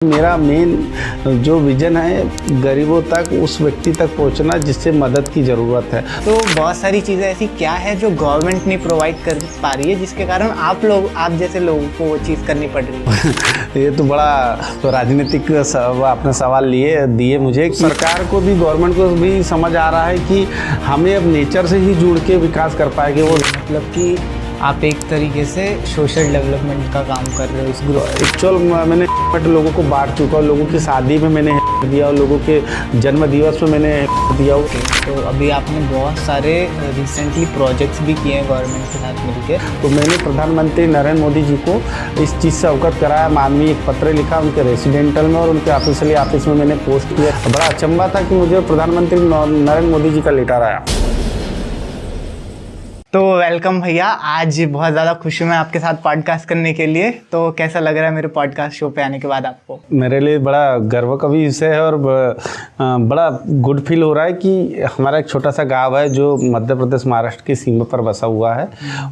मेरा मेन जो विज़न है गरीबों तक, उस व्यक्ति तक पहुंचना जिससे मदद की ज़रूरत है। तो बहुत सारी चीज़ें ऐसी क्या है जो गवर्नमेंट नहीं प्रोवाइड कर पा रही है, जिसके कारण आप जैसे लोगों को वो चीज़ करनी पड़ रही है। ये तो बड़ा राजनीतिक आपने सवाल दिए मुझे। सरकार को भी, गवर्नमेंट को भी समझ आ रहा है कि हमें अब नेचर से ही जुड़ के विकास कर पाएंगे। वो मतलब कि आप एक तरीके से सोशल डेवलपमेंट का काम कर रहे हो इस ग्रुप। एक्चुअल मैंने लोगों को बांट चुका हूँ, लोगों की शादी में मैंने दिया और लोगों के जन्म दिवस में मैंने दिया। तो अभी आपने बहुत सारे रिसेंटली प्रोजेक्ट्स भी किए हैं गवर्नमेंट के साथ मिलकर। तो मैंने प्रधानमंत्री नरेंद्र मोदी जी को इस चीज़ से अवगत कराया। मानवीय एक पत्र लिखा उनके रेसिडेंटल में और उनके ऑफिशियली ऑफिस में मैंने पोस्ट किया। बड़ा अचंभा था कि मुझे प्रधानमंत्री नरेंद्र मोदी जी का लेटर आया। तो वेलकम भैया, आज बहुत ज़्यादा खुशी मैं आपके साथ पॉडकास्ट करने के लिए। तो कैसा लग रहा है मेरे पॉडकास्ट शो पे आने के बाद आपको? मेरे लिए बड़ा गर्व का भी विषय है और बड़ा गुड फील हो रहा है कि हमारा एक छोटा सा गांव है जो मध्य प्रदेश महाराष्ट्र की सीमा पर बसा हुआ है।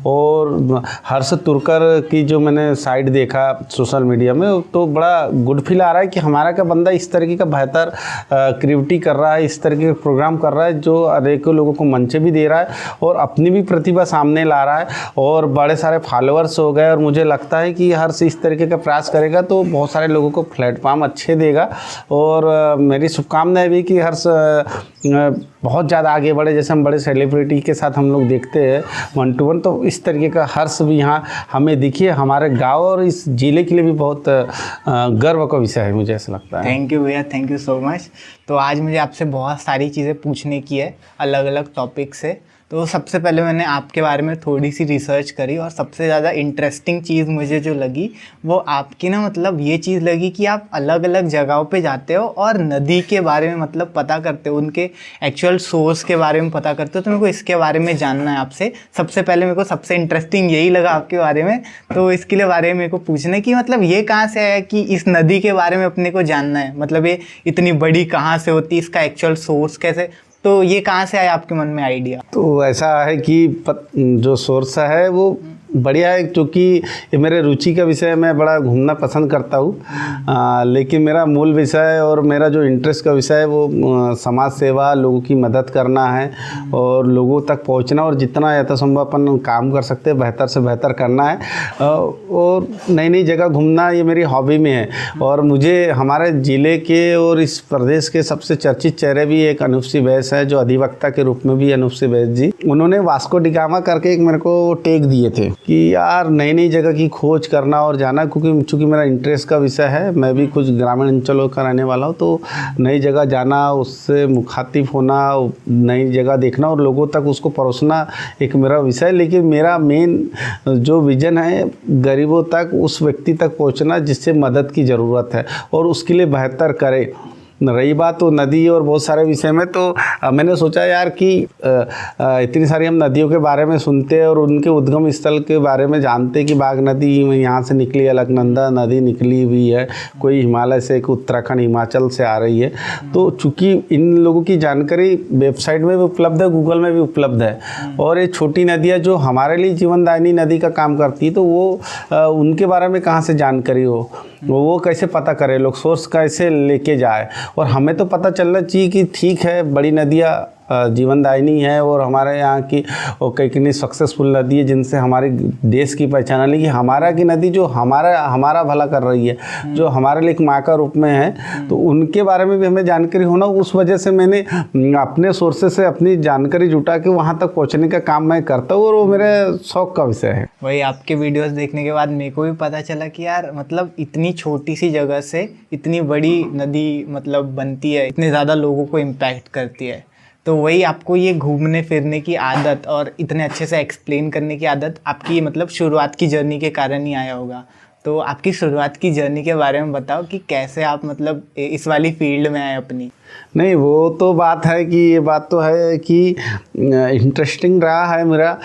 और हर्ष तुरकर की जो मैंने साइट देखा सोशल मीडिया में, तो बड़ा गुड फील आ रहा है कि हमारा का बंदा इस तरीके का बेहतर क्रिएटिविटी कर रहा है, इस तरीके का प्रोग्राम कर रहा है जो अनेकों लोगों को मंच भी दे रहा है और अपनी भी प्रतिभा सामने ला रहा है और बड़े सारे फॉलोअर्स हो गए। और मुझे लगता है कि हर्ष इस तरीके का प्रयास करेगा तो बहुत सारे लोगों को प्लेटफॉर्म अच्छे देगा। और मेरी शुभकामनाएं भी कि हर्ष बहुत ज़्यादा आगे बढ़े। जैसे हम बड़े सेलिब्रिटी के साथ हम लोग देखते हैं 1 to 1, तो इस तरीके का हर्ष भी यहाँ हमें दिखिए। हमारे गाँव और इस जिले के लिए भी बहुत गर्व का विषय है, मुझे ऐसा लगता है। थैंक यू भैया, थैंक यू सो मच। तो आज मुझे आपसे बहुत सारी चीज़ें पूछने की है, अलग अलग टॉपिक से। तो सबसे पहले मैंने आपके बारे में थोड़ी सी रिसर्च करी और सबसे ज़्यादा इंटरेस्टिंग चीज़ मुझे जो लगी वो आपकी मतलब ये चीज़ लगी कि आप अलग अलग जगहों पे जाते हो और नदी के बारे में पता करते हो, उनके एक्चुअल सोर्स के बारे में पता करते हो। तो मेरे को इसके बारे में जानना है आपसे। सबसे पहले मेरे को सबसे इंटरेस्टिंग यही लगा आपके बारे में, तो इसके लिए बारे में मेरे को पूछना है कि ये कहाँ से आया कि इस नदी के बारे में अपने को जानना है। ये इतनी बड़ी कहाँ से होती, इसका एक्चुअल सोर्स कैसे, तो ये कहाँ से आया आपके मन में आइडिया? तो ऐसा है कि जो सोर्स है वो बढ़िया है, क्योंकि ये मेरे रुचि का विषय है। मैं बड़ा घूमना पसंद करता हूँ, लेकिन मेरा मूल विषय और मेरा जो इंटरेस्ट का विषय है वो समाज सेवा, लोगों की मदद करना है और लोगों तक पहुँचना और जितना यथासंभव अपन काम कर सकते हैं बेहतर से बेहतर करना है। और नई नई जगह घूमना ये मेरी हॉबी में है। और मुझे हमारे ज़िले के और इस प्रदेश के सबसे चर्चित चेहरे भी एक अनूप सिंह बैस है, जो अधिवक्ता के रूप में भी अनूप सिंह बैस जी, उन्होंने वास्को डी गामा करके एक मेरे को टेक दिए थे कि यार नई नई जगह की खोज करना और जाना, क्योंकि चूँकि मेरा इंटरेस्ट का विषय है, मैं भी कुछ ग्रामीण अंचलों का रहने वाला हूँ। तो नई जगह जाना, उससे मुखातिब होना, नई जगह देखना और लोगों तक उसको परोसना एक मेरा विषय है। लेकिन मेरा मेन जो विज़न है गरीबों तक, उस व्यक्ति तक पहुँचना जिससे मदद की ज़रूरत है और उसके लिए बेहतर करे। रही बात तो नदी और बहुत सारे विषय में, तो मैंने सोचा यार कि इतनी सारी हम नदियों के बारे में सुनते हैं और उनके उद्गम स्थल के बारे में जानते हैं कि बाघ नदी यहाँ से निकली, अलकनंदा नदी निकली हुई है, कोई हिमालय से, एक उत्तराखंड हिमाचल से आ रही है। तो चूँकि इन लोगों की जानकारी वेबसाइट में भी उपलब्ध है, गूगल में भी उपलब्ध है, और ये छोटी नदियाँ जो हमारे लिए जीवनदायिनी नदी का काम करती है, तो वो उनके बारे में कहाँ से जानकारी हो, वो कैसे पता करे, लोग सोर्स कैसे लेके जाए। और हमें तो पता चलना चाहिए कि ठीक है बड़ी नदियाँ जीवनदायिनी है और हमारे यहाँ की और कई सक्सेसफुल नदी है जिनसे हमारे देश की पहचान है। लेकिन हमारा की नदी जो हमारा भला कर रही है, जो हमारे लिए एक माँ का रूप में है, तो उनके बारे में भी हमें जानकारी होना। उस वजह से मैंने अपने सोर्सेस से अपनी जानकारी जुटा के वहाँ तक पहुँचने का काम मैं करता हूँ और वो मेरे शौक़ का विषय है। वही आपके वीडियोस देखने के बाद मेरे को भी पता चला कि यार इतनी छोटी सी जगह से इतनी बड़ी नदी बनती है, इतने ज़्यादा लोगों को इम्पैक्ट करती है। तो वही आपको ये घूमने फिरने की आदत और इतने अच्छे से एक्सप्लेन करने की आदत आपकी शुरुआत की जर्नी के कारण ही आया होगा। तो आपकी शुरुआत की जर्नी के बारे में बताओ कि कैसे आप इस वाली फील्ड में आए अपनी। नहीं, वो तो बात है कि ये बात तो है कि इंटरेस्टिंग रहा है मेरा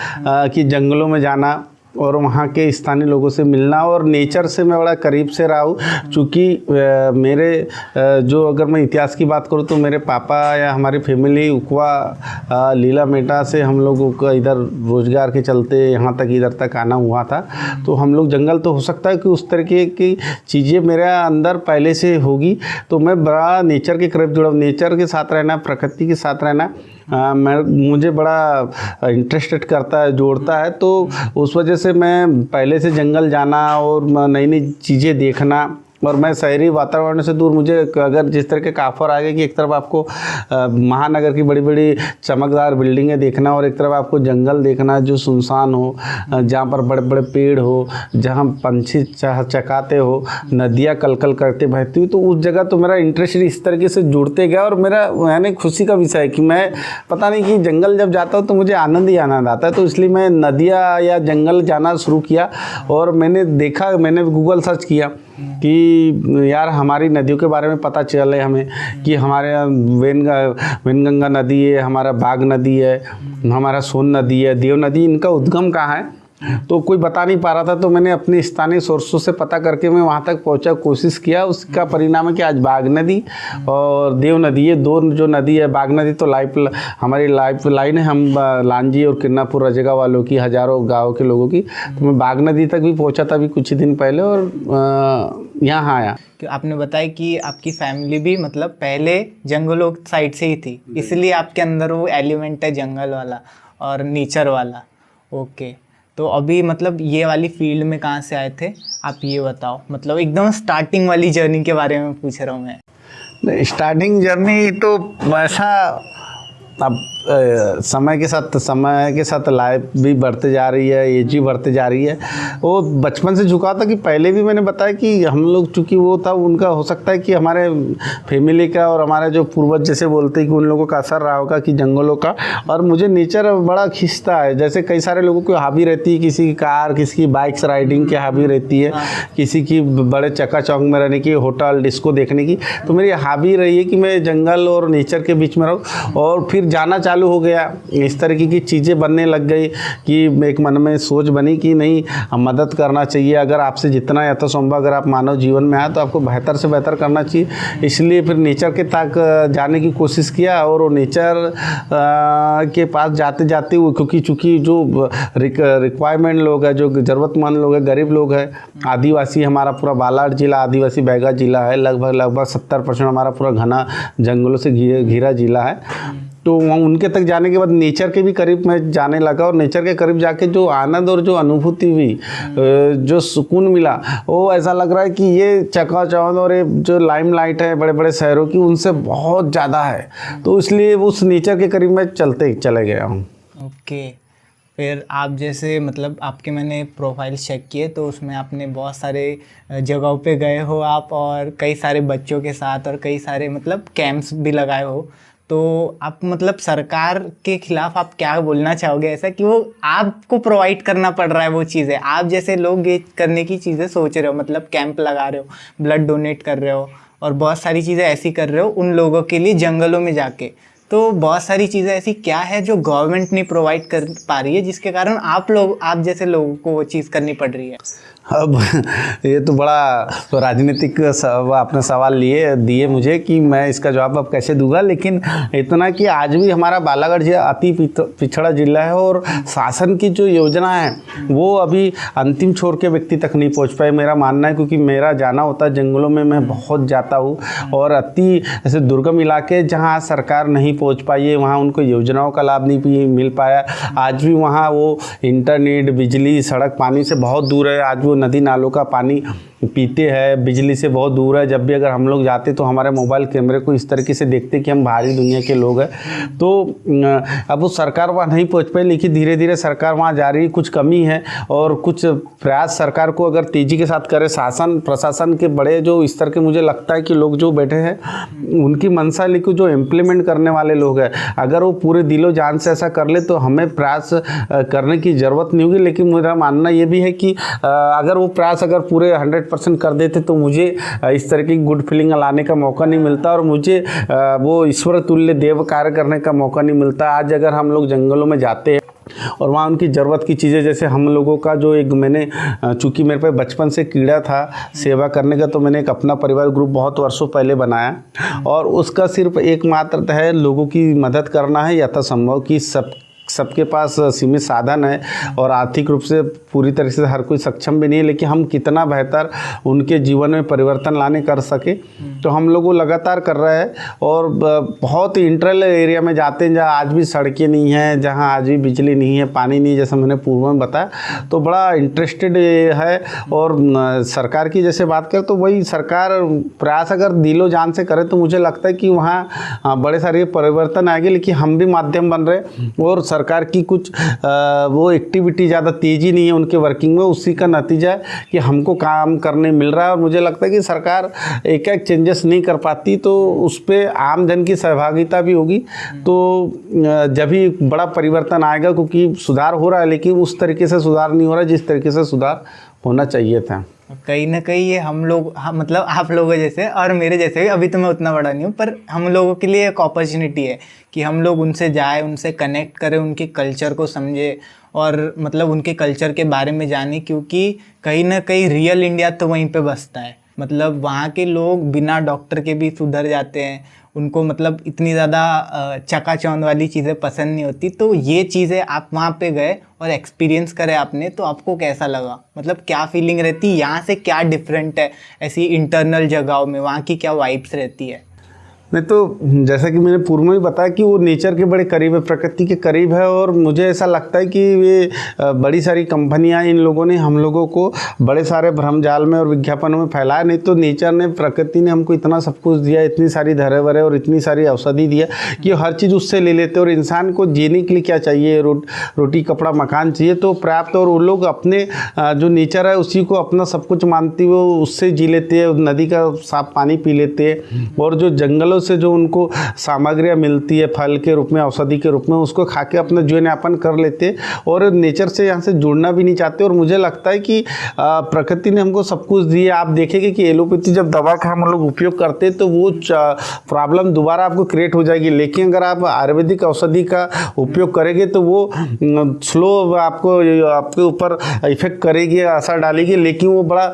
कि जंगलों में जाना और वहाँ के स्थानीय लोगों से मिलना और नेचर से मैं बड़ा करीब से रहा हूँ। चूँकि मेरे जो अगर मैं इतिहास की बात करूँ तो मेरे पापा या हमारी फैमिली उकवा लीला मेटा से हम लोगों का इधर रोज़गार के चलते यहाँ तक इधर तक आना हुआ था। तो हम लोग जंगल तो हो सकता है कि उस तरीके की चीज़ें मेरे अंदर पहले से होगी। तो मैं बड़ा नेचर के करीब जुड़ा हूँ। नेचर के साथ रहना, प्रकृति के साथ रहना मुझे बड़ा इंटरेस्टेड करता है, जोड़ता है। तो उस वजह से मैं पहले से जंगल जाना और नई नई चीज़ें देखना, और मैं शहरी वातावरण से दूर, मुझे अगर जिस तरह के ऑफर आ गए कि एक तरफ आपको महानगर की बड़ी बड़ी चमकदार बिल्डिंगें देखना और एक तरफ आपको जंगल देखना जो सुनसान हो, जहाँ पर बड़े बड़े पेड़ हो, जहाँ पंछी चहचहाते हो, नदियाँ कलकल करते बहती हुई, तो उस जगह तो मेरा इंटरेस्ट इस तरीके से जुड़ते गया। और मेरा यानी खुशी का विषय है कि मैं पता नहीं कि जंगल जब जाता हूँ तो मुझे आनंद ही आनंद आता है। तो इसलिए मैं नदियाँ या जंगल जाना शुरू किया और मैंने देखा, मैंने गूगल सर्च किया कि यार हमारी नदियों के बारे में पता चले हमें कि हमारे यहाँ वेनगंगा नदी है, हमारा बाघ नदी है, हमारा सोन नदी है, देव नदी, इनका उद्गम कहाँ है तो कोई बता नहीं पा रहा था। तो मैंने अपने स्थानीय सोर्सों से पता करके मैं वहाँ तक पहुँचा, कोशिश किया। उसका परिणाम है कि आज बाघ नदी और देव नदी, ये दो जो नदी है, बाघ नदी तो हमारी लाइफ लाइन है, हम लांजी और किन्नापुर रजेगा वालों की, हज़ारों गाँव के लोगों की। तो मैं बाघ नदी तक भी पहुँचा था अभी कुछ ही दिन पहले और यहाँ आया। कि आपने बताया कि आपकी फैमिली भी मतलब पहले जंगलों साइड से ही थी, इसलिए आपके अंदर वो एलिमेंट है जंगल वाला और नेचर वाला। ओके, तो अभी मतलब ये वाली फील्ड में कहाँ से आए थे आप ये बताओ, मतलब एकदम स्टार्टिंग वाली जर्नी के बारे में पूछ रहा हूँ मैं। स्टार्टिंग जर्नी तो ऐसा, अब समय के साथ लाइफ भी बढ़ते जा रही है, एज भी बढ़ते जा रही है। वो बचपन से झुका था कि पहले भी मैंने बताया कि हम लोग चूँकि वो था, उनका हो सकता है कि हमारे फैमिली का और हमारे जो पूर्वज जैसे बोलते हैं कि उन लोगों का असर रहा होगा कि जंगलों का। और मुझे नेचर बड़ा खींचता है। जैसे कई सारे लोगों की हॉबी रहती है, किसी की कार, किसी की बाइक्स राइडिंग की हॉबी रहती है, किसी की बड़े चक्का चौक में रहने की, होटल डिस्को देखने की। तो मेरी हॉबी रही है कि मैं जंगल और नेचर के बीच में रहूँ। और फिर जाना चालू हो गया, इस तरीके की चीज़ें बनने लग गई कि एक मन में सोच बनी कि नहीं, मदद करना चाहिए। अगर आपसे जितना यथासंभव अगर आप मानव जीवन में आए तो आपको बेहतर से बेहतर करना चाहिए। इसलिए फिर नेचर के तक जाने की कोशिश किया। और वो नेचर के पास जाते जाते क्योंकि चूँकि जो रिक्वायरमेंट लोग हैं, जो ज़रूरतमंद लोग हैं, गरीब लोग हैं, आदिवासी, हमारा पूरा बालाघाट जिला आदिवासी बैगा जिला है, लगभग 70% हमारा पूरा घना जंगलों से घिरा जिला है। तो वहाँ उनके तक जाने के बाद नेचर के भी करीब मैं जाने लगा। और नेचर के करीब जाके जो आनंद और जो अनुभूति हुई, जो सुकून मिला, वो ऐसा लग रहा है कि ये चकाचौंध और ये जो लाइमलाइट है बड़े बड़े शहरों की, उनसे बहुत ज़्यादा है। तो इसलिए उस नेचर के करीब मैं चले गया हूँ। ओके, फिर आप जैसे मतलब आपके मैंने प्रोफाइल चेक किए तो उसमें आपने बहुत सारे जगहों पे गए हो आप, और कई सारे बच्चों के साथ, और कई सारे मतलब कैंप्स भी लगाए हो। तो आप मतलब सरकार के खिलाफ आप क्या बोलना चाहोगे ऐसा कि वो आपको प्रोवाइड करना पड़ रहा है वो चीज़ें, आप जैसे लोग ये करने की चीज़ें सोच रहे हो, मतलब कैंप लगा रहे हो, ब्लड डोनेट कर रहे हो और बहुत सारी चीज़ें ऐसी कर रहे हो उन लोगों के लिए जंगलों में जाके, तो बहुत सारी चीज़ें ऐसी क्या है जो गवर्नमेंट नहीं प्रोवाइड कर पा रही है जिसके कारण आप जैसे लोगों को वो चीज़ करनी पड़ रही है? अब ये तो बड़ा राजनीतिक आपने सवाल दिए मुझे कि मैं इसका जवाब अब कैसे दूंगा। लेकिन इतना कि आज भी हमारा बालाघाट जिला अति पिछड़ा जिला है और शासन की जो योजना है वो अभी अंतिम छोर के व्यक्ति तक नहीं पहुंच पाए, मेरा मानना है। क्योंकि मेरा जाना होता है जंगलों में, मैं बहुत जाता हूँ और अति ऐसे दुर्गम इलाके जहाँ सरकार नहीं पहुँच पाई है, वहाँ उनको योजनाओं का लाभ नहीं मिल पाया। आज भी वहाँ वो इंटरनेट, बिजली, सड़क, पानी से बहुत दूर है। आज वो नदी नालों का पानी पीते हैं, बिजली से बहुत दूर है। जब भी अगर हम लोग जाते तो हमारे मोबाइल कैमरे को इस तरीके से देखते कि हम बाहरी दुनिया के लोग हैं। तो अब वो सरकार वहाँ नहीं पहुँच पाई, लेकिन धीरे धीरे सरकार वहाँ जा रही है। कुछ कमी है और कुछ प्रयास सरकार को अगर तेज़ी के साथ करे, शासन प्रशासन के बड़े जो स्तर के मुझे लगता है कि लोग जो बैठे हैं उनकी मंशा, लेकिन जो इम्प्लीमेंट करने वाले लोग हैं अगर वो पूरे दिलो जान से ऐसा कर ले तो हमें प्रयास करने की ज़रूरत नहीं होगी। लेकिन मेरा मानना ये भी है कि अगर वो प्रयास अगर पूरे 100% कर देते तो मुझे इस तरह की गुड फीलिंग लाने का मौका नहीं मिलता और मुझे वो ईश्वर तुल्य देव कार्य करने का मौका नहीं मिलता। आज अगर हम लोग जंगलों में जाते हैं और वहाँ उनकी ज़रूरत की चीज़ें, जैसे हम लोगों का जो एक मैंने चूँकि मेरे पे बचपन से कीड़ा था सेवा करने का, तो मैंने एक अपना परिवार ग्रुप बहुत वर्षों पहले बनाया और उसका सिर्फ एकमात्र है लोगों की मदद करना है यथासंभव, कि सबके पास सीमित साधन है और आर्थिक रूप से पूरी तरह से हर कोई सक्षम भी नहीं है, लेकिन हम कितना बेहतर उनके जीवन में परिवर्तन लाने कर सके, तो हम लोग वो लगातार कर रहे हैं। और बहुत इंटरल एरिया में जाते हैं जहाँ आज भी सड़कें नहीं हैं, जहाँ आज भी बिजली नहीं है, पानी नहीं, जैसा मैंने पूर्व में बताया, तो बड़ा इंटरेस्टेड है। और सरकार की जैसे बात करें तो वही सरकार प्रयास अगर दिलो जान से करे तो मुझे लगता है कि वहाँ बड़े सारे परिवर्तन आएंगे, लेकिन हम भी माध्यम बन रहे हैं और सरकार की कुछ वो एक्टिविटी ज़्यादा तेज़ी नहीं है उनके वर्किंग में, उसी का नतीजा है कि हमको काम करने मिल रहा है। और मुझे लगता है कि सरकार एक एक चेंजेस नहीं कर पाती, तो उस पर आम जन की सहभागिता भी होगी, तो जब भी बड़ा परिवर्तन आएगा, क्योंकि सुधार हो रहा है लेकिन उस तरीके से सुधार नहीं हो रहा जिस तरीके से सुधार होना चाहिए था। कहीं ना कहीं ये हम लोग, मतलब आप लोगों जैसे और मेरे जैसे भी, अभी तो मैं उतना बड़ा नहीं हूँ, पर हम लोगों के लिए एक अपॉर्चुनिटी है कि हम लोग उनसे जाए, उनसे कनेक्ट करें, उनके कल्चर को समझे और मतलब उनके कल्चर के बारे में जाने, क्योंकि कहीं ना कहीं रियल इंडिया तो वहीं पे बसता है। मतलब वहाँ के लोग बिना डॉक्टर के भी सुधर जाते हैं, उनको मतलब इतनी ज़्यादा चकाचौंध वाली चीज़ें पसंद नहीं होती। तो ये चीज़ें आप वहाँ पे गए और एक्सपीरियंस करे आपने, तो आपको कैसा लगा? मतलब क्या फीलिंग रहती, यहाँ से क्या डिफरेंट है ऐसी इंटरनल जगहों में, वहाँ की क्या वाइब्स रहती है? नहीं, तो जैसा कि मैंने पूर्व में भी बताया कि वो नेचर के बड़े करीब है, प्रकृति के करीब है। और मुझे ऐसा लगता है कि ये बड़ी सारी कंपनियां, इन लोगों ने हम लोगों को बड़े सारे भ्रमजाल में और विज्ञापनों में फैलाया, नहीं तो नेचर ने, प्रकृति ने हमको इतना सब कुछ दिया, इतनी सारी धरोहर और इतनी सारी औषधि दिया कि हर चीज़ उससे ले लेते। और इंसान को जीने के लिए क्या चाहिए? रोटी कपड़ा मकान चाहिए तो पर्याप्त। और वो लोग अपने जो नेचर है उसी को अपना सब कुछ मानती हुए उससे जी लेते हैं, नदी का साफ पानी पी लेते हैं, और जो जंगलों से जो उनको सामग्रियाँ मिलती है फल के रूप में, औषधि के रूप में, उसको खा के अपना जीवन यापन कर लेते और नेचर से यहाँ से जुड़ना भी नहीं चाहते। और मुझे लगता है कि प्रकृति ने हमको सब कुछ दिया। आप देखेंगे कि एलोपैथी जब दवा का हम लोग उपयोग करते हैं तो वो प्रॉब्लम दोबारा आपको क्रिएट हो जाएगी, लेकिन अगर आप आयुर्वेदिक औषधि का उपयोग करेंगे तो वो स्लो आपके ऊपर इफेक्ट करेगी, असर डालेगी, लेकिन वो बड़ा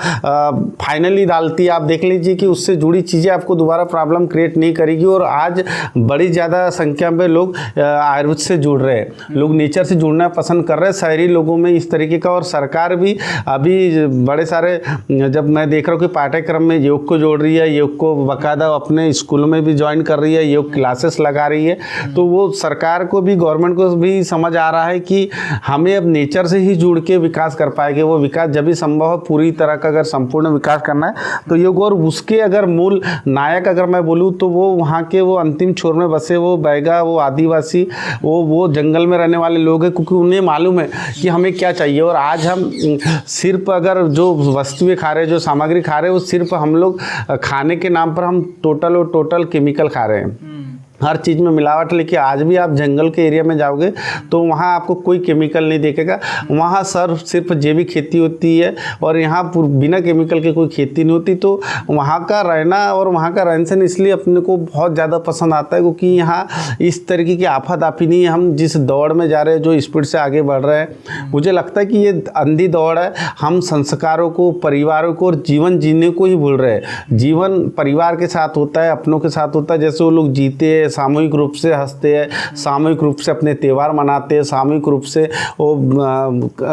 फाइनली डालती है। आप देख लीजिए कि उससे जुड़ी चीज़ें आपको दोबारा प्रॉब्लम क्रिएट नहीं करेगी। और आज बड़ी ज़्यादा संख्या में लोग आयुर्वेद से जुड़ रहे हैं, लोग नेचर से जुड़ना पसंद कर रहे हैं, शहरी लोगों में इस तरीके का। और सरकार भी अभी बड़े सारे, जब मैं देख रहा हूँ कि पाठ्यक्रम में योग को जोड़ रही है, योग को बाकायदा अपने स्कूलों में भी ज्वाइन कर रही है, योग क्लासेस लगा रही है, तो वो सरकार को भी, गवर्नमेंट को भी समझ आ रहा है कि हमें अब नेचर से ही जुड़ के विकास कर पाएंगे। वो विकास जब भी संभव हो, पूरी तरह का अगर संपूर्ण विकास करना है तो योग। और उसके अगर मूल नायक अगर मैं बोलूँ तो वो वहाँ के वो अंतिम छोर में बसे वो बैगा, वो आदिवासी, वो जंगल में रहने वाले लोग हैं, क्योंकि उन्हें मालूम है कि हमें क्या चाहिए। और आज हम सिर्फ अगर जो वस्तुएं खा रहे हैं, जो सामग्री खा रहे हैं, वो सिर्फ हम लोग खाने के नाम पर हम टोटल केमिकल खा रहे हैं, हर चीज़ में मिलावट। लेकिन आज भी आप जंगल के एरिया में जाओगे तो वहाँ आपको कोई केमिकल नहीं देखेगा, वहाँ सिर्फ जैविक खेती होती है और यहाँ बिना केमिकल के कोई खेती नहीं होती। तो वहाँ का रहना और वहाँ का रहन सहन इसलिए अपने को बहुत ज़्यादा पसंद आता है, क्योंकि यहाँ इस तरीके की आफत नहीं है। हम जिस दौड़ में जा रहे हैं, जो स्पीड से आगे बढ़ रहे हैं, मुझे लगता है कि ये अंधी दौड़ है। हम संस्कारों को, परिवारों को और जीवन जीने को ही भूल रहे हैं। जीवन परिवार के साथ होता है, अपनों के साथ होता है, जैसे वो लोग जीते हैं, सामूहिक रूप से हंसते हैं, सामूहिक रूप से अपने त्यौहार मनाते हैं, सामूहिक रूप से वो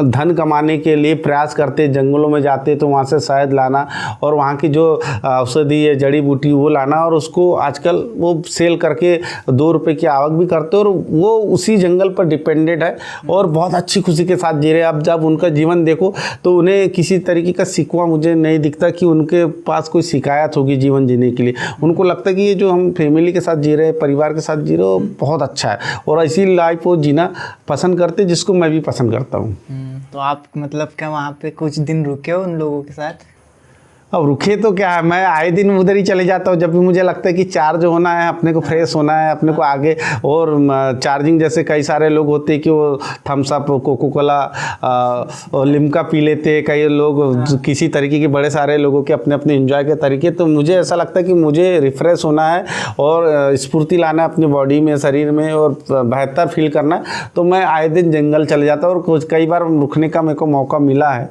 धन कमाने के लिए प्रयास करते हैं, जंगलों में जाते हैं तो वहाँ से शहद लाना और वहाँ की जो औषधि है, जड़ी बूटी, वो लाना, और उसको आजकल वो सेल करके 2 रुपये की आवक भी करते हैं। और वो उसी जंगल पर डिपेंडेंट है और बहुत अच्छी खुशी के साथ जी रहे हैं। अब जब उनका जीवन देखो तो उन्हें किसी तरीके का शिकवा मुझे नहीं दिखता कि उनके पास कोई शिकायत होगी जीवन जीने के लिए। उनको लगता है कि ये जो हम फैमिली के साथ जी रहे हैं, परिवार के साथ जी रहे हो, बहुत अच्छा है और ऐसी लाइफ वो जीना पसंद करते, जिसको मैं भी पसंद करता हूँ। तो आप मतलब क्या वहाँ पे कुछ दिन रुके हो उन लोगों के साथ? अब रुके तो क्या है, मैं आए दिन उधर ही चले जाता हूँ जब भी मुझे लगता है कि चार्ज होना है, अपने को फ्रेश होना है, अपने को आगे और चार्जिंग। जैसे कई सारे लोग होते हैं कि वो थम्स अप, कोको कोला और लिम्का पी लेते हैं, कई लोग किसी तरीके के, बड़े सारे लोगों के अपने अपने एंजॉय के तरीके। तो मुझे ऐसा लगता है कि मुझे रिफ़्रेश होना है और स्फूर्ति लाना है अपनी बॉडी में, शरीर में, और बेहतर फील करना है। तो मैं आए दिन जंगल चले जाता हूँ और कई बार रुकने का मेरे को मौका मिला है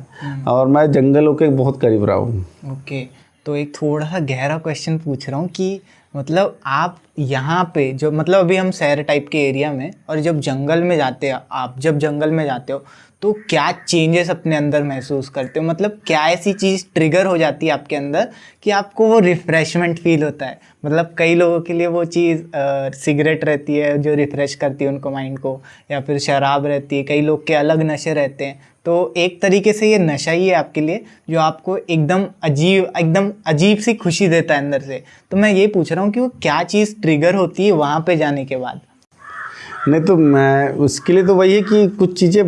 और मैं जंगलों के बहुत करीब रहा हूँ। ओके, तो एक थोड़ा सा गहरा क्वेश्चन पूछ रहा हूँ कि मतलब आप यहाँ पे जो, मतलब अभी हम शहर टाइप के एरिया में, और जब जंगल में जाते हो आप, जब जंगल में जाते हो तो क्या चेंजेस अपने अंदर महसूस करते हो? मतलब क्या ऐसी चीज़ ट्रिगर हो जाती है आपके अंदर कि आपको वो रिफ़्रेशमेंट फील होता है? मतलब कई लोगों के लिए वो चीज़ सिगरेट रहती है जो रिफ़्रेश करती है उनको, माइंड को, या फिर शराब रहती है, कई लोग के अलग नशे रहते हैं। तो एक तरीके से ये नशा ही है आपके लिए जो आपको एकदम अजीब सी खुशी देता है अंदर से। तो मैं ये पूछ रहा हूँ कि वो क्या चीज़ ट्रिगर होती है वहाँ पे जाने के बाद? नहीं तो मैं उसके लिए तो वही है कि कुछ चीज़ें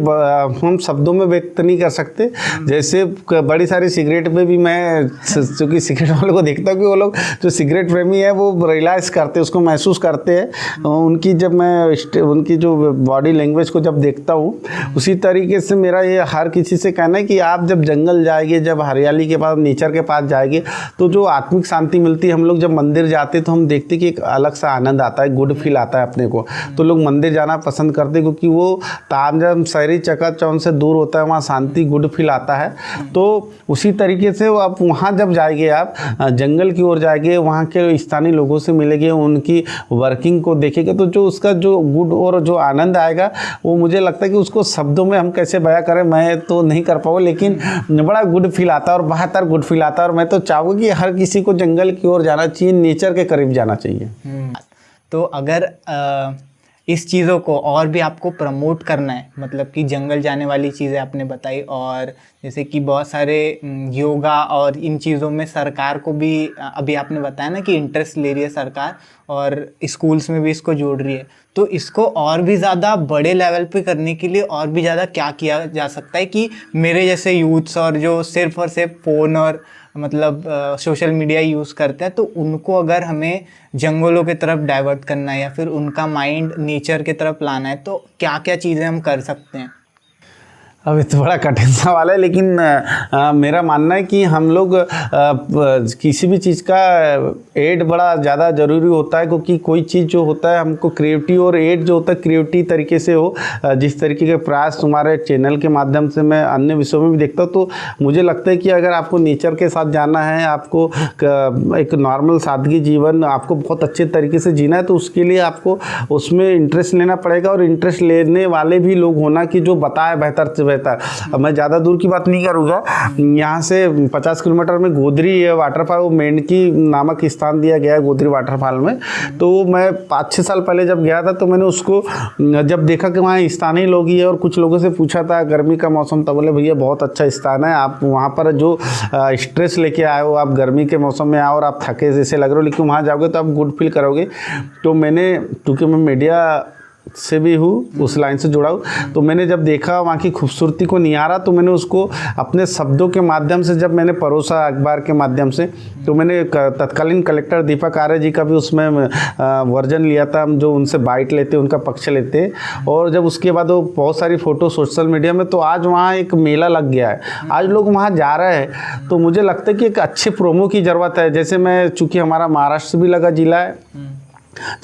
हम शब्दों में व्यक्त नहीं कर सकते। जैसे बड़ी सारी सिगरेट में भी मैं, चूँकि सिगरेट वालों को देखता हूँ कि वो लोग जो सिगरेट प्रेमी है वो रियलाइज़ करते हैं, उसको महसूस करते हैं। उनकी जब मैं उनकी जो बॉडी लैंग्वेज को जब देखता हूँ, उसी तरीके से मेरा ये हर किसी से कहना है कि आप जब जंगल जाएंगे, जब हरियाली के पास, नेचर के पास जाएंगे, तो जो आत्मिक शांति मिलती है। हम लोग जब मंदिर जाते तो हम देखते कि एक अलग सा आनंद आता है, गुड फील आता है अपने को। तो लोग मंदिर जाना पसंद करते क्योंकि वो तामझाम शहरी चकाचौंध से दूर होता है, वहाँ शांति, गुड फील आता है। तो उसी तरीके से आप वहाँ जब जाएंगे, आप जंगल की ओर जाएंगे, वहाँ के स्थानीय लोगों से मिलेंगे, उनकी वर्किंग को देखेंगे, तो जो उसका जो गुड और जो आनंद आएगा, वो मुझे लगता है कि उसको शब्दों में हम कैसे बयां करें, मैं तो नहीं कर पाऊँ, लेकिन बड़ा गुड फील आता है और बेहतर गुड फील आता है। और मैं तो चाहूँगा कि हर किसी को जंगल की ओर जाना चाहिए, नेचर के करीब जाना चाहिए। तो अगर इस चीज़ों को और भी आपको प्रमोट करना है, मतलब कि जंगल जाने वाली चीज़ें आपने बताई, और जैसे कि बहुत सारे योगा और इन चीज़ों में सरकार को भी अभी आपने बताया ना कि इंटरेस्ट ले रही है सरकार, और स्कूल्स में भी इसको जोड़ रही है। तो इसको और भी ज़्यादा बड़े लेवल पे करने के लिए और भी ज़्यादा क्या किया जा सकता है कि मेरे जैसे यूथ्स और जो सिर्फ और सिर्फ फ़ोन और मतलब सोशल मीडिया यूज़ करते हैं, तो उनको अगर हमें जंगलों की तरफ डाइवर्ट करना है या फिर उनका माइंड नेचर की तरफ लाना है, तो क्या क्या चीज़ें हम कर सकते हैं? अब ये तो बड़ा कठिन सवाल है, लेकिन मेरा मानना है कि हम लोग किसी भी चीज़ का एड बड़ा ज़्यादा ज़रूरी होता है, क्योंकि कोई चीज़ जो होता है हमको क्रिएटिव, और एड जो होता है क्रिएटिव तरीके से हो। जिस तरीके के प्रयास तुम्हारे चैनल के माध्यम से मैं अन्य विषयों में भी देखता हूँ, तो मुझे लगता है कि अगर आपको नेचर के साथ जाना है, आपको एक नॉर्मल सादगी जीवन आपको बहुत अच्छे तरीके से जीना है, तो उसके लिए आपको उसमें इंटरेस्ट लेना पड़ेगा, और इंटरेस्ट लेने वाले भी लोग होना कि जो बताए बेहतर से बेहतर। अब मैं ज़्यादा दूर की बात नहीं करूँगा, यहाँ से 50 किलोमीटर में गोदरी वाटरफॉल, मेंढकी नामक स्थान दिया गया है गोदरी वाटरफॉल में। तो मैं 5-6 साल पहले जब गया था, तो मैंने उसको जब देखा कि वहाँ स्थानीय लोग ही है, और कुछ लोगों से पूछा था गर्मी का मौसम था, बोले भैया बहुत अच्छा स्थान है, आप वहाँ पर जो स्ट्रेस लेके आए हो, आप गर्मी के मौसम में आओ और आप थके जैसे लग रहे हो, लेकिन वहाँ जाओगे तो आप गुड फील करोगे। तो मैंने, क्योंकि मैं मीडिया से भी हूँ, उस लाइन से जुड़ा हूँ, तो मैंने जब देखा वहाँ की खूबसूरती को निहारा, तो मैंने उसको अपने शब्दों के माध्यम से जब मैंने परोसा अखबार के माध्यम से, तो मैंने तत्कालीन कलेक्टर दीपक आर्य जी का भी उसमें वर्जन लिया था, हम जो उनसे बाइट लेते, उनका पक्ष लेते, और जब उसके बाद वो बहुत सारी फ़ोटो सोशल मीडिया में, तो आज वहाँ एक मेला लग गया है, आज लोग वहाँ जा रहे हैं। तो मुझे लगता है कि एक अच्छे प्रोमो की ज़रूरत है। जैसे मैं, चूँकि हमारा महाराष्ट्र से भी लगा जिला है,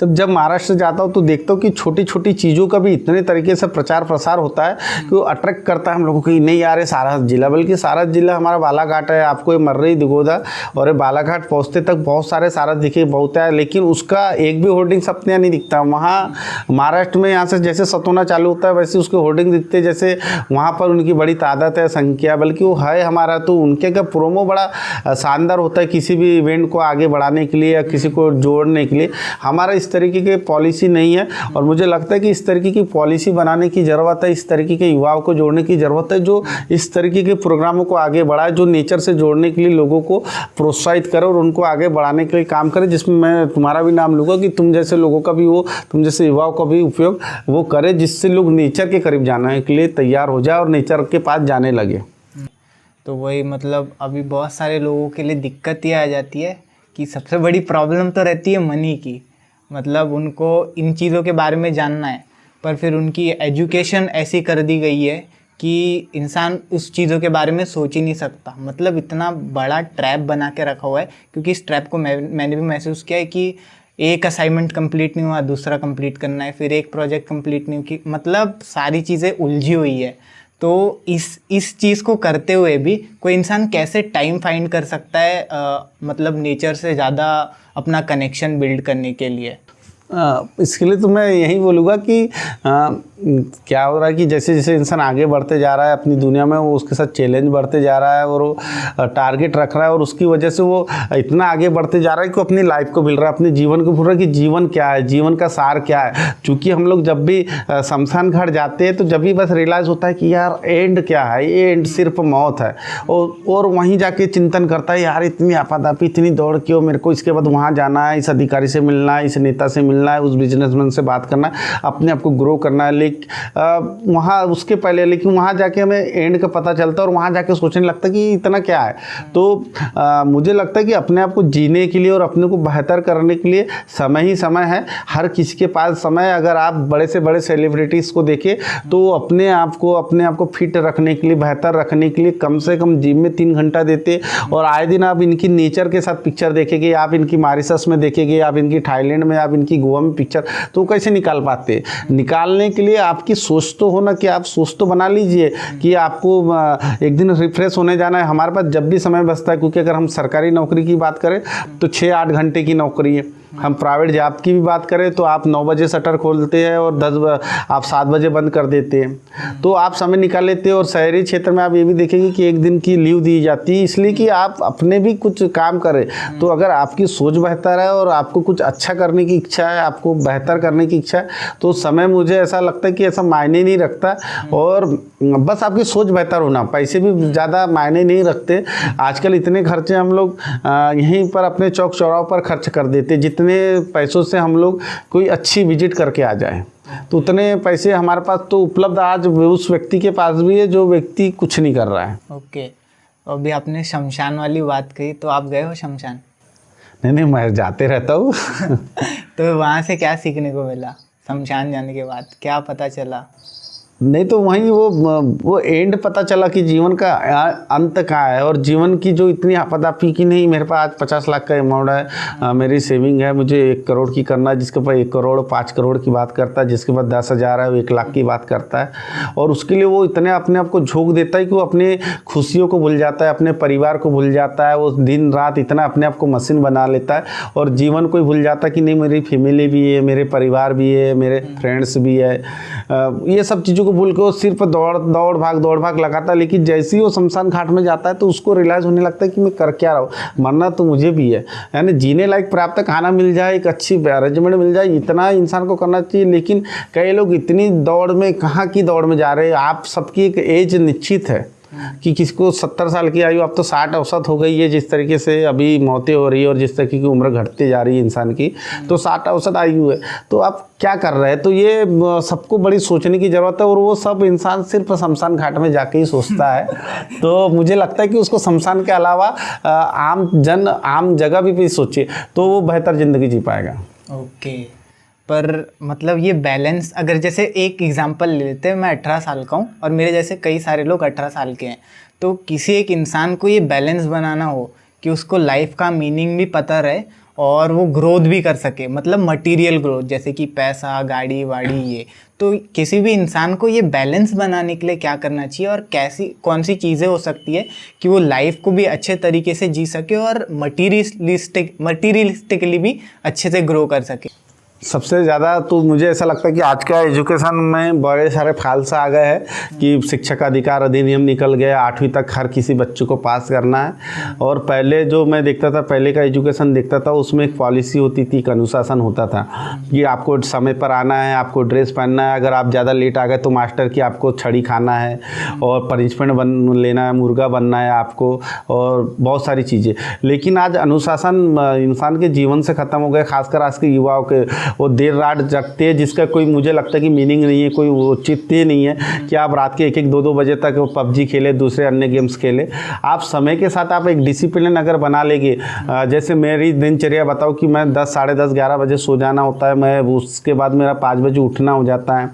जब महाराष्ट्र जाता हूँ तो देखता हूँ कि छोटी छोटी चीज़ों का भी इतने तरीके से प्रचार प्रसार होता है कि वो अट्रैक्ट करता है हम लोगों को कि नहीं यार ये सारा जिला, बल्कि सारा जिला हमारा बालाघाट है, आपको ये मर्री दिगोदा और ये बालाघाट पहुँचते तक बहुत सारे सारा दिखे बहुत है, लेकिन उसका एक भी होर्डिंग्स अपने यहाँ नहीं दिखता। वहाँ महाराष्ट्र में यहाँ से जैसे सतोना चालू होता है वैसे उसके होर्डिंग दिखते, जैसे वहाँ पर उनकी बड़ी तादाद है, संख्या, बल्कि वो है हमारा। तो उनके का प्रोमो बड़ा शानदार होता है किसी भी इवेंट को आगे बढ़ाने के लिए या किसी को जोड़ने के लिए। हमारा इस तरीके की पॉलिसी नहीं है, और मुझे लगता है कि इस तरीके की पॉलिसी बनाने की ज़रूरत है, इस तरीके के युवाओं को जोड़ने की ज़रूरत है जो इस तरीके के प्रोग्रामों को आगे बढ़ाए, जो नेचर से जोड़ने के लिए लोगों को प्रोत्साहित करे और उनको आगे बढ़ाने के लिए काम करे, जिसमें मैं तुम्हारा भी नाम लूँगा कि तुम जैसे लोगों का भी वो, तुम जैसे युवाओं का भी उपयोग वो करे, जिससे लोग नेचर के करीब जाने के लिए तैयार हो जाए और नेचर के पास जाने लगे। तो वही मतलब अभी बहुत सारे लोगों के लिए दिक्कत ये आ जाती है कि सबसे बड़ी प्रॉब्लम तो रहती है मनी की। मतलब उनको इन चीज़ों के बारे में जानना है, पर फिर उनकी एजुकेशन ऐसी कर दी गई है कि इंसान उस चीज़ों के बारे में सोच ही नहीं सकता। मतलब इतना बड़ा ट्रैप बना के रखा हुआ है, क्योंकि इस ट्रैप को मैंने भी महसूस किया है कि एक असाइनमेंट कंप्लीट नहीं हुआ, दूसरा कंप्लीट करना है, फिर एक प्रोजेक्ट कंप्लीट नहीं हुई, मतलब सारी चीज़ें उलझी हुई है। तो इस चीज़ को करते हुए भी कोई इंसान कैसे टाइम फाइंड कर सकता है मतलब नेचर से ज़्यादा अपना कनेक्शन बिल्ड करने के लिए? इसके लिए तो मैं यही बोलूँगा कि क्या हो रहा है कि जैसे जैसे इंसान आगे बढ़ते जा रहा है अपनी दुनिया में, वो उसके साथ चैलेंज बढ़ते जा रहा है और वो टारगेट रख रहा है, और उसकी वजह से वो इतना आगे बढ़ते जा रहा है कि वो अपनी लाइफ को भूल रहा है, अपने जीवन को भूल रहा है कि जीवन क्या है, जीवन का सार क्या है। चूँकि हम लोग जब भी शमशान घाट जाते हैं तो जब भी बस रियलाइज़ होता है कि यार एंड क्या है, ये एंड सिर्फ मौत है, और वहीं जाके चिंतन करता है यार इतनी आपाधापी, इतनी दौड़ क्यों, मेरे को इसके बाद वहाँ जाना है, इस अधिकारी से मिलना है, इस नेता से मिलना है, उस बिजनेसमैन से बात करना है, अपने आप को ग्रो करना है। लेकिन वहाँ उसके पहले, लेकिन वहाँ जाके हमें एंड का पता चलता है और वहाँ जाके सोचने लगता है कि इतना क्या है। तो मुझे लगता है कि अपने आप को जीने के लिए और अपने को बेहतर करने के लिए समय ही समय है, हर किसी के पास समय। अगर आप बड़े से बड़े सेलिब्रिटीज़ को देखें तो अपने आप को फिट रखने के लिए, बेहतर रखने के लिए कम से कम जिम में 3 घंटा देते, और आए दिन आप इनकी नेचर के साथ पिक्चर देखेंगे, आप इनकी मॉरिशस में देखेंगे, आप इनकी थाईलैंड में, आप इनकी गोवा में पिक्चर, तो कैसे निकाल पाते? निकालने के लिए आपकी सोच तो हो ना, कि आप सोच तो बना लीजिए कि आपको एक दिन रिफ्रेश होने जाना है। हमारे पास जब भी समय बचता है, क्योंकि अगर हम सरकारी नौकरी की बात करें तो 6-8 घंटे की नौकरी है, हम प्राइवेट जॉब की भी बात करें तो आप 9 बजे शटर खोलते हैं और 7 बजे बंद कर देते हैं, तो आप समय निकाल लेते हैं। और शहरी क्षेत्र में आप ये भी देखेंगे कि 1 दिन की लीव दी जाती है, इसलिए कि आप अपने भी कुछ काम करें। तो अगर आपकी सोच बेहतर है और आपको कुछ अच्छा करने की इच्छा है, आपको बेहतर करने की इच्छा है, तो समय मुझे ऐसा लगता है कि ऐसा मायने नहीं रखता, और बस आपकी सोच बेहतर होना, पैसे भी ज़्यादा मायने नहीं रखते। आजकल इतने खर्चे हम लोग यहीं पर अपने चौक चौराहों पर खर्च कर देते, जितने पैसों से हम लोग कोई अच्छी विजिट करके आ जाए, तो उतने पैसे हमारे पास तो उपलब्ध आज उस व्यक्ति के पास भी है जो व्यक्ति कुछ नहीं कर रहा है। ओके, अभी आपने शमशान वाली बात कही, तो आप गए हो शमशान? नहीं, मैं जाते रहता हूँ। तो वहाँ से क्या सीखने को मिला? शमशान जाने के बाद क्या पता चला? नहीं तो वहीं वो एंड पता चला कि जीवन का अंत कहाँ है, और जीवन की जो इतनी आपाधापी की नहीं, मेरे पास आज 50 लाख का अमाउंट है, मेरी सेविंग है, मुझे 1 करोड़ की करना है, जिसके पास 1 करोड़ 5 करोड़ की बात करता है, जिसके पास 10,000 है वो 1 लाख की बात करता है, और उसके लिए वो इतने अपने आप को झोंक देता है कि वो अपने खुशियों को भूल जाता है, अपने परिवार को भूल जाता है, वो दिन रात इतना अपने आप को मशीन बना लेता है, और जीवन को ही भूल जाता है कि नहीं मेरी फैमिली भी है, मेरे परिवार भी है, मेरे फ्रेंड्स भी है, ये सब चीज़ों को भूल के वो सिर्फ दौड़ भाग लगाता है। लेकिन जैसे ही वो शमशान घाट में जाता है तो उसको रियलाइज़ होने लगता है कि मैं कर क्या रहा हूँ, मरना तो मुझे भी है, यानी जीने लायक पर्याप्त खाना मिल जाए, एक अच्छी अरेंजमेंट मिल जाए, इतना इंसान को करना चाहिए। लेकिन कई लोग इतनी दौड़ में, कहाँ की दौड़ में जा रहे हैं। आप सबकी एक एज निश्चित है कि किसको 70 साल की आयु, अब तो 60 औसत हो गई है, जिस तरीके से अभी मौतें हो रही है और जिस तरीके की उम्र घटते जा रही है इंसान की, तो 60 औसत आयु है। तो आप क्या कर रहे हैं? तो ये सबको बड़ी सोचने की ज़रूरत है, और वो सब इंसान सिर्फ शमशान घाट में जाके ही सोचता है। तो मुझे लगता है कि उसको शमशान के अलावा आम जगह भी सोचे तो वो बेहतर ज़िंदगी जी पाएगा। ओके, पर मतलब ये बैलेंस, अगर जैसे एक एग्जांपल ले लेते हैं, मैं 18 साल का हूँ और मेरे जैसे कई सारे लोग 18 साल के हैं, तो किसी एक इंसान को ये बैलेंस बनाना हो कि उसको लाइफ का मीनिंग भी पता रहे और वो ग्रोथ भी कर सके, मतलब मटेरियल ग्रोथ, जैसे कि पैसा, गाड़ी वाड़ी, ये तो किसी भी इंसान को ये बैलेंस बनाने के लिए क्या करना चाहिए और कौन सी चीज़ें हो सकती है कि वो लाइफ को भी अच्छे तरीके से जी सके और मटीरियलिस्टिकली भी अच्छे से ग्रो कर सके? सबसे ज़्यादा तो मुझे ऐसा लगता है कि आज का एजुकेशन में बड़े सारे फालसा आ गए हैं कि शिक्षक अधिकार अधिनियम निकल गया, 8वीं तक हर किसी बच्चे को पास करना है। और पहले जो मैं देखता था, पहले का एजुकेशन देखता था, उसमें एक पॉलिसी होती थी, एक अनुशासन होता था कि आपको समय पर आना है, आपको ड्रेस पहनना है, अगर आप ज़्यादा लेट आ गए तो मास्टर की आपको छड़ी खाना है और पनिशमेंट लेना है, मुर्गा बनना है आपको, और बहुत सारी चीज़ें। लेकिन आज अनुशासन इंसान के जीवन से ख़त्म हो गए, खासकर आज के युवाओं के। वो देर रात जगते हैं, जिसका कोई मुझे लगता है कि मीनिंग नहीं है, कोई औचित्य नहीं है कि आप रात के 1-1 2-2 बजे तक पबजी खेले, दूसरे अन्य गेम्स खेले। आप समय के साथ आप एक डिसिप्लिन अगर बना लेंगे, जैसे मेरी दिनचर्या बताओ कि मैं 10 साढ़े 10 11 बजे सो जाना होता है, मैं उसके बाद मेरा 5 बजे उठना हो जाता है।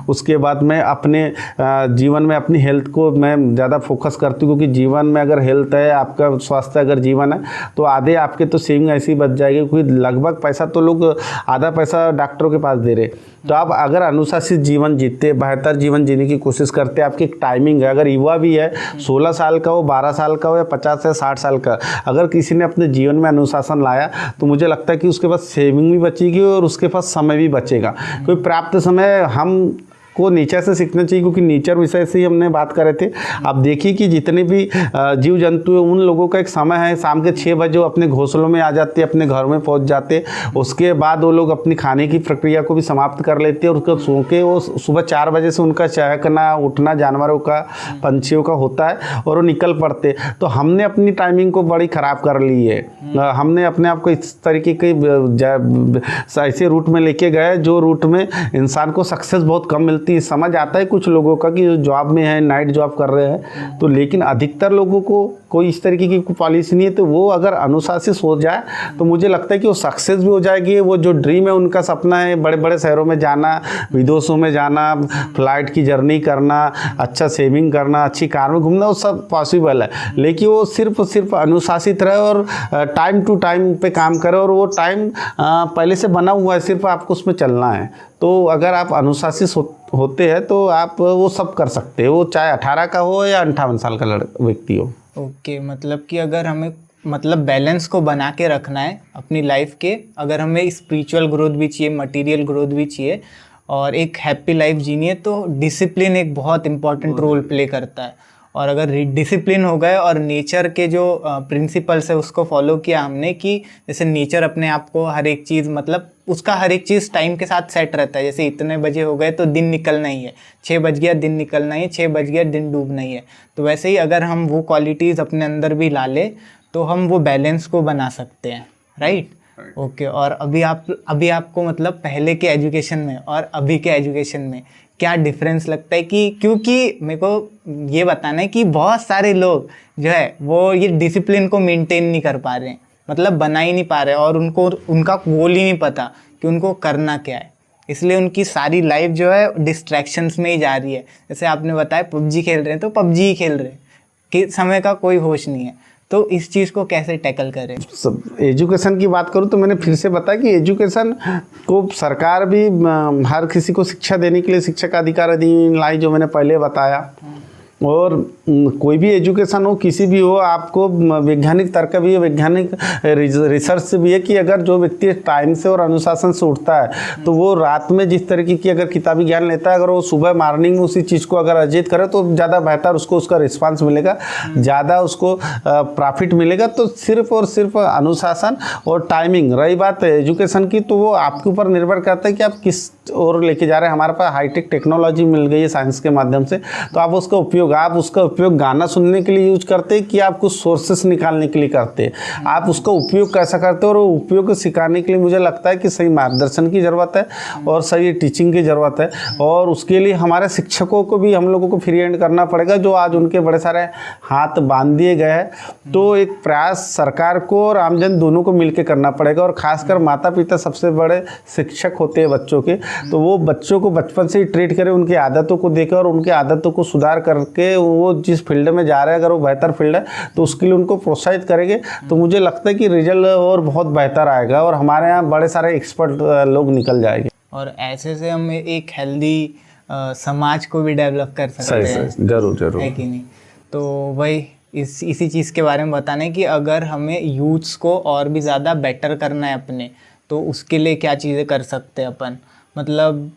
उसके बाद मैं अपने जीवन में अपनी हेल्थ को मैं ज़्यादा फोकस करती हूँ, क्योंकि जीवन में अगर हेल्थ है, आपका स्वास्थ्य अगर जीवन है, तो आधे आपके तो सेविंग ऐसी बच जाएगी, क्योंकि लगभग पैसा तो लोग आधा पैसा डॉक्टरों के पास दे रहे। तो आप अगर अनुशासित जीवन जीते, बेहतर जीवन जीने की कोशिश करते, आपकी एक टाइमिंग है। अगर युवा भी है, 16 साल का हो, 12 साल का हो या 50 या 60 साल का, अगर किसी ने अपने जीवन में अनुशासन लाया, तो मुझे लगता है कि उसके पास सेविंग भी बचेगी और उसके पास समय भी बचेगा। कोई प्राप्त समय हम को नेचर से सीखना चाहिए, क्योंकि नेचर विषय से ही हमने बात कर रहे थे। आप देखिए कि जितने भी जीव जंतु हैं, उन लोगों का एक समय है, शाम के 6 बजे वो अपने घोंसलों में आ जाते, अपने घर में पहुंच जाते। उसके बाद वो लोग अपनी खाने की प्रक्रिया को भी समाप्त कर लेते हैं, और उसको सो के वो सुबह 4 बजे से उनका चहकना उठना जानवरों का, पंछियों का होता है, और वो निकल पड़ते। तो हमने अपनी टाइमिंग को बड़ी ख़राब कर ली है। हमने अपने आप को इस तरीके के ऐसे रूट में लेके गए, जो रूट में इंसान को सक्सेस बहुत कम मिलती। समझ आता है कुछ लोगों का कि जो जॉब में है, नाइट जॉब कर रहे हैं, तो लेकिन अधिकतर लोगों को कोई इस तरीके की पॉलिसी नहीं है। तो वो अगर अनुशासित हो जाए, तो मुझे लगता है कि वो सक्सेस भी हो जाएगी। वो जो ड्रीम है, उनका सपना है बड़े बड़े शहरों में जाना, विदेशों में जाना, फ्लाइट की जर्नी करना, अच्छा सेविंग करना, अच्छी कार में घूमना, वो सब पॉसिबल है। लेकिन वो सिर्फ अनुशासित रहे और टाइम टू टाइम पे काम करे, और वो टाइम पहले से बना हुआ है, सिर्फ आपको उसमें चलना है। तो अगर आप अनुशासित होते हैं, तो आप वो सब कर सकते हैं, वो चाहे 18 का हो या 58 साल का व्यक्ति हो। ओके, मतलब कि अगर हमें बैलेंस को बना के रखना है अपनी लाइफ के, अगर हमें स्पिरिचुअल ग्रोथ भी चाहिए, मटेरियल ग्रोथ भी चाहिए, और एक हैप्पी लाइफ जीनी है, तो डिसिप्लिन एक बहुत इंपॉर्टेंट रोल प्ले करता है। और अगर डिसिप्लिन हो गए और नेचर के जो प्रिंसिपल्स है उसको फॉलो किया हमने, कि जैसे नेचर अपने आप को हर एक चीज़, मतलब उसका हर एक चीज़ टाइम के साथ सेट रहता है। जैसे इतने बजे हो गए तो दिन निकलना ही है, 6 बज गया दिन निकलना ही है, 6 बज गया दिन डूबना ही है। तो वैसे ही अगर हम वो क्वालिटीज़ अपने अंदर भी ला ले, तो हम वो बैलेंस को बना सकते हैं, राइट? ओके। और अभी आपको मतलब पहले के एजुकेशन में और अभी के एजुकेशन में क्या डिफरेंस लगता है? कि क्योंकि मेरे को ये बताना है कि बहुत सारे लोग जो है वो ये डिसिप्लिन को मेंटेन नहीं कर पा रहे हैं, मतलब बना ही नहीं पा रहे, और उनका गोल ही नहीं पता कि उनको करना क्या है। इसलिए उनकी सारी लाइफ जो है डिस्ट्रैक्शंस में ही जा रही है। जैसे आपने बताया पबजी खेल रहे हैं, तो पबजी ही खेल रहे हैं, कि समय का कोई होश नहीं है। तो इस चीज़ को कैसे टैकल करें? सब एजुकेशन की बात करूँ तो मैंने फिर से बताया कि एजुकेशन को सरकार भी हर किसी को शिक्षा देने के लिए शिक्षा का अधिकार अधिनियम लाई, जो मैंने पहले बताया। और कोई भी एजुकेशन हो, किसी भी हो, आपको वैज्ञानिक तर्क भी है, वैज्ञानिक रिसर्च से भी है कि अगर जो व्यक्ति टाइम से और अनुशासन से उठता है, तो वो रात में जिस तरीके की अगर किताबी ज्ञान लेता है, अगर वो सुबह मॉर्निंग में उसी चीज़ को अगर अर्जित करे, तो ज़्यादा बेहतर उसको उसका रिस्पांस मिलेगा, ज़्यादा उसको प्रॉफिट मिलेगा। तो सिर्फ और सिर्फ अनुशासन और टाइमिंग। रही बात एजुकेशन की, तो वो आपके ऊपर निर्भर करता है कि आप किस ओर लेके जा रहे हैं। हमारे पास हाईटेक टेक्नोलॉजी मिल गई है साइंस के माध्यम से, तो आप उसका उपयोग गाना सुनने के लिए यूज करते हैं, कि आप कुछ सोर्सेस निकालने के लिए करते हैं? आप उसका उपयोग कैसा करते हैं? और उपयोग को सिखाने के लिए मुझे लगता है कि सही मार्गदर्शन की ज़रूरत है और सही टीचिंग की ज़रूरत है। और उसके लिए हमारे शिक्षकों को भी हम लोगों को फ्री हैंड करना पड़ेगा, जो आज उनके बड़े सारे हाथ बांध दिए गए हैं। तो एक प्रयास सरकार को और आमजन दोनों को मिलकर करना पड़ेगा, और खासकर माता पिता सबसे बड़े शिक्षक होते हैं बच्चों के। तो वो बच्चों को बचपन से ही ट्रीट करें, उनकी आदतों को देखें, और उनकी आदतों को सुधार करके वो जिस फील्ड में जा रहे हैं, अगर वो बेहतर फील्ड है, तो उसके लिए उनको प्रोत्साहित करेंगे। तो मुझे लगता है कि रिजल्ट और बहुत बेहतर आएगा, और हमारे यहाँ बड़े सारे एक्सपर्ट लोग निकल जाएंगे। और ऐसे से हम एक हेल्दी समाज को भी डेवलप कर सकते हैं। जरूर है कि नहीं? तो वही इसी चीज़ के बारे में बताना है कि अगर हमें यूथ्स को और भी ज़्यादा बेटर करना है अपने, तो उसके लिए क्या चीज़ें कर सकते हैं अपन। मतलब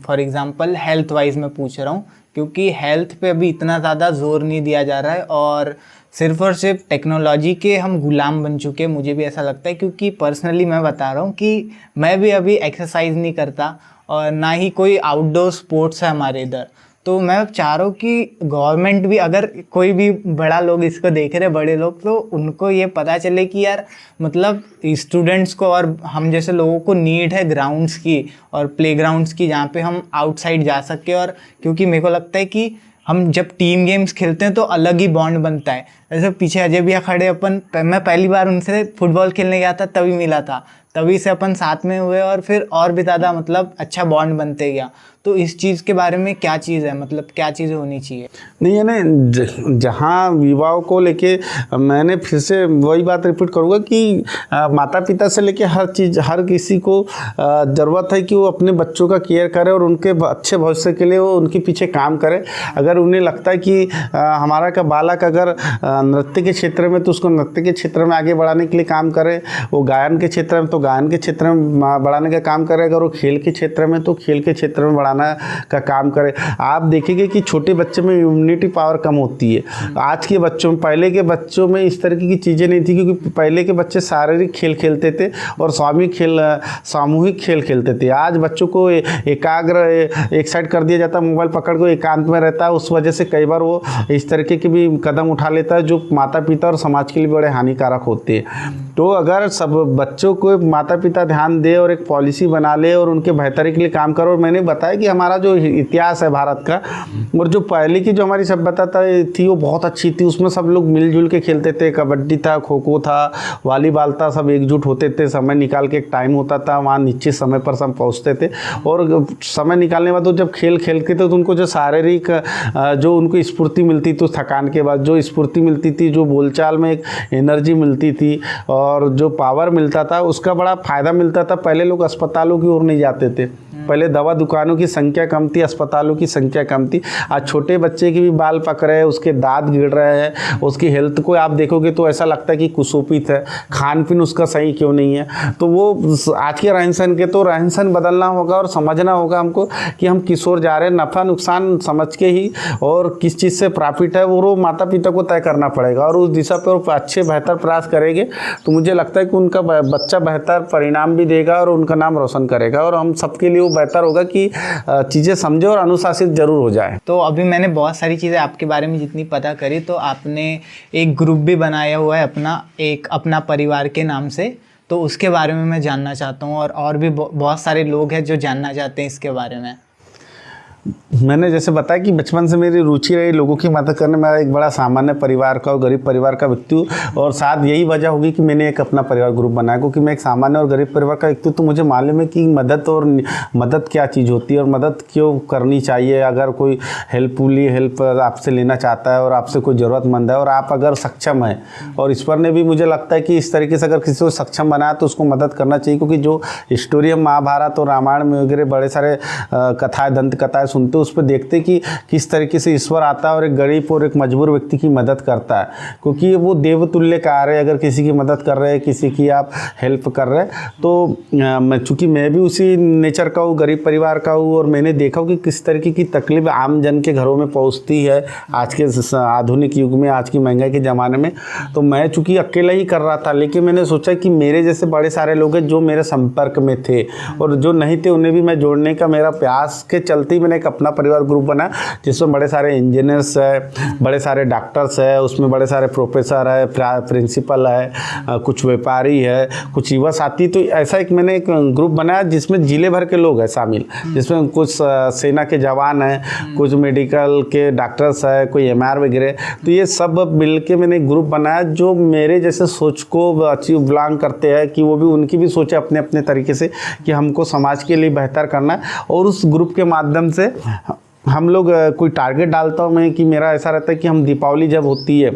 फॉर एग्ज़ाम्पल हेल्थ वाइज मैं पूछ रहा हूँ, क्योंकि हेल्थ पे अभी इतना ज़्यादा जोर नहीं दिया जा रहा है, और सिर्फ टेक्नोलॉजी के हम गुलाम बन चुके हैं, मुझे भी ऐसा लगता है। क्योंकि पर्सनली मैं बता रहा हूँ कि मैं भी अभी एक्सरसाइज नहीं करता, और ना ही कोई आउटडोर स्पोर्ट्स है हमारे इधर। तो मैं अब चाह रहा हूँ कि गवर्नमेंट भी, अगर कोई भी बड़ा लोग इसको देख रहे, बड़े लोग, तो उनको ये पता चले कि यार मतलब स्टूडेंट्स को और हम जैसे लोगों को नीड है ग्राउंड्स की और प्लेग्राउंड्स की, जहाँ पे हम आउटसाइड जा सके। और क्योंकि मेरे को लगता है कि हम जब टीम गेम्स खेलते हैं तो अलग ही बॉन्ड बनता है। जैसे पीछे अजय भैया खड़े, मैं पहली बार उनसे फुटबॉल खेलने गया था तभी मिला था, तभी से अपन साथ में हुए और फिर और भी ज़्यादा मतलब अच्छा बॉन्ड बनते गया। तो इस चीज़ के बारे में क्या चीज़ है, मतलब क्या चीज़ें होनी चाहिए? नहीं, यानी जहाँ विवाह को लेके मैंने फिर से वही बात रिपीट करूँगा कि माता पिता से लेके हर चीज़, हर किसी को ज़रूरत है कि वो अपने बच्चों का केयर करे और उनके अच्छे भविष्य के लिए वो उनके पीछे काम करे। अगर उन्हें लगता है कि हमारा का बालक अगर नृत्य के क्षेत्र में, तो उसको नृत्य के क्षेत्र में आगे बढ़ाने के लिए काम करे। वो गायन के क्षेत्र में, तो गायन के क्षेत्र में बढ़ाने का काम करे। अगर वो खेल के क्षेत्र में, तो खेल के क्षेत्र में का काम करे। आप देखेंगे कि छोटे बच्चे में इम्यूनिटी पावर कम होती है आज के बच्चों में। पहले के बच्चों में इस तरह की चीज़ें नहीं थी, क्योंकि पहले के बच्चे शारीरिक खेल खेलते थे और सामूहिक खेल खेलते थे। आज बच्चों को एकाग्र एक साइड कर दिया जाता है, मोबाइल पकड़ को एकांत में रहता है। उस वजह से कई बार वो इस तरीके के भी कदम उठा लेता है जो माता पिता और समाज के लिए बड़े हानिकारक होते हैं। तो अगर सब बच्चों को माता पिता ध्यान दे और एक पॉलिसी बना ले और उनके बेहतरी के लिए काम करो। और मैंने बताया कि हमारा जो इतिहास है भारत का, और जो पहले की जो हमारी सभ्यता थी वो बहुत अच्छी थी। उसमें सब लोग मिलजुल के खेलते थे, कबड्डी था, खो खो था, वॉलीबॉल था, सब एकजुट होते थे। समय निकाल के एक टाइम होता था, वहाँ निश्चित समय पर सब पहुँचते थे। और समय निकालने के बाद तो जब खेल खेलते थे तो उनको जो शारीरिक जो उनको स्फूर्ति मिलती थी, थकान के बाद जो स्फूर्ति मिलती थी, जो बोलचाल में एक एनर्जी मिलती थी और जो पावर मिलता था, उसका बड़ा फ़ायदा मिलता था। पहले लोग अस्पतालों की ओर नहीं जाते थे, पहले दवा दुकानों की संख्या कम थी, अस्पतालों की संख्या कम थी। आज छोटे बच्चे के भी बाल पक रहे हैं, उसके दांत गिर रहे हैं, उसकी हेल्थ को आप देखोगे तो ऐसा लगता है कि कुपोषित है, खान पीन उसका सही क्यों नहीं है। तो वो आज के रहन सहन के, तो रहन सहन बदलना होगा और समझना होगा हमको कि हम किस ओर जा रहे हैं। नफ़ा नुकसान समझ के ही और किस चीज़ से प्रॉफिट है वो माता पिता को तय करना पड़ेगा। और उस दिशा पर अच्छे बेहतर प्रयास करेंगे तो मुझे लगता है कि उनका बच्चा बेहतर परिणाम भी देगा और उनका नाम रोशन करेगा। और हम सबके लिए बेहतर होगा कि चीज़ें समझे और अनुशासित जरूर हो जाए। तो अभी मैंने बहुत सारी चीज़ें आपके बारे में जितनी पता करी, तो आपने एक ग्रुप भी बनाया हुआ है अपना परिवार के नाम से, तो उसके बारे में मैं जानना चाहता हूँ। और भी बहुत सारे लोग हैं जो जानना चाहते हैं इसके बारे में। मैंने जैसे बताया कि बचपन से मेरी रुचि रही लोगों की मदद करने में। एक बड़ा सामान्य परिवार का और गरीब परिवार का व्यक्ति हूँ, और साथ यही वजह होगी कि मैंने एक अपना परिवार ग्रुप बनाया, क्योंकि मैं एक सामान्य और गरीब परिवार का व्यक्ति। तो मुझे मालूम है कि मदद क्या चीज़ होती है और मदद क्यों करनी चाहिए। अगर कोई हेल्प आपसे लेना चाहता है और आपसे कोई ज़रूरतमंद है और आप अगर सक्षम है, और ईश्वर ने भी मुझे लगता है कि इस तरीके से अगर किसी को सक्षम बनाया तो उसको मदद करना चाहिए। क्योंकि जो स्टोरी हम महाभारत और रामायण में वगैरह बड़े सारे कथाएँ, दंत कथाएँ सुनते, उस पर देखते कि किस तरीके से ईश्वर आता है और एक गरीब और एक मजबूर व्यक्ति की मदद करता है। क्योंकि वो देवतुल्य कार्य है। अगर किसी की मदद कर रहे हैं, किसी की आप हेल्प कर रहे हैं, तो चूँकि मैं भी उसी नेचर का हूँ, गरीब परिवार का हूँ, और मैंने देखा कि किस तरीके की तकलीफ आम जन के घरों में पहुँचती है आज के आधुनिक युग में, आज की महंगाई के ज़माने में। तो मैं चूँकि अकेला ही कर रहा था, लेकिन मैंने सोचा कि मेरे जैसे बड़े सारे लोग हैं जो मेरे संपर्क में थे और जो नहीं थे उन्हें भी मैं जोड़ने का मेरा प्रयास के चलते ही मैंने एक अपना परिवार ग्रुप बना, जिसमें बड़े सारे इंजीनियर्स है, बड़े सारे डॉक्टर्स है, उसमें बड़े सारे प्रोफेसर है, प्रिंसिपल है, कुछ व्यापारी है, कुछ युवा साथी। तो ऐसा मैंने एक ग्रुप बनाया जिसमें जिले भर के लोग हैं शामिल, जिसमें कुछ सेना के जवान हैं, कुछ मेडिकल के डॉक्टर्स है, कोई MR वगैरह। तो ये सब मिल के मैंने एक ग्रुप बनाया जो मेरे जैसे सोच को अचीव बिलोंग करते हैं, कि वो भी उनकी भी सोच है अपने अपने तरीके से कि हमको समाज के लिए बेहतर करना है। और उस ग्रुप के माध्यम से हम लोग कोई टारगेट डालता हूँ मैं, कि मेरा ऐसा रहता है कि हम दीपावली जब होती है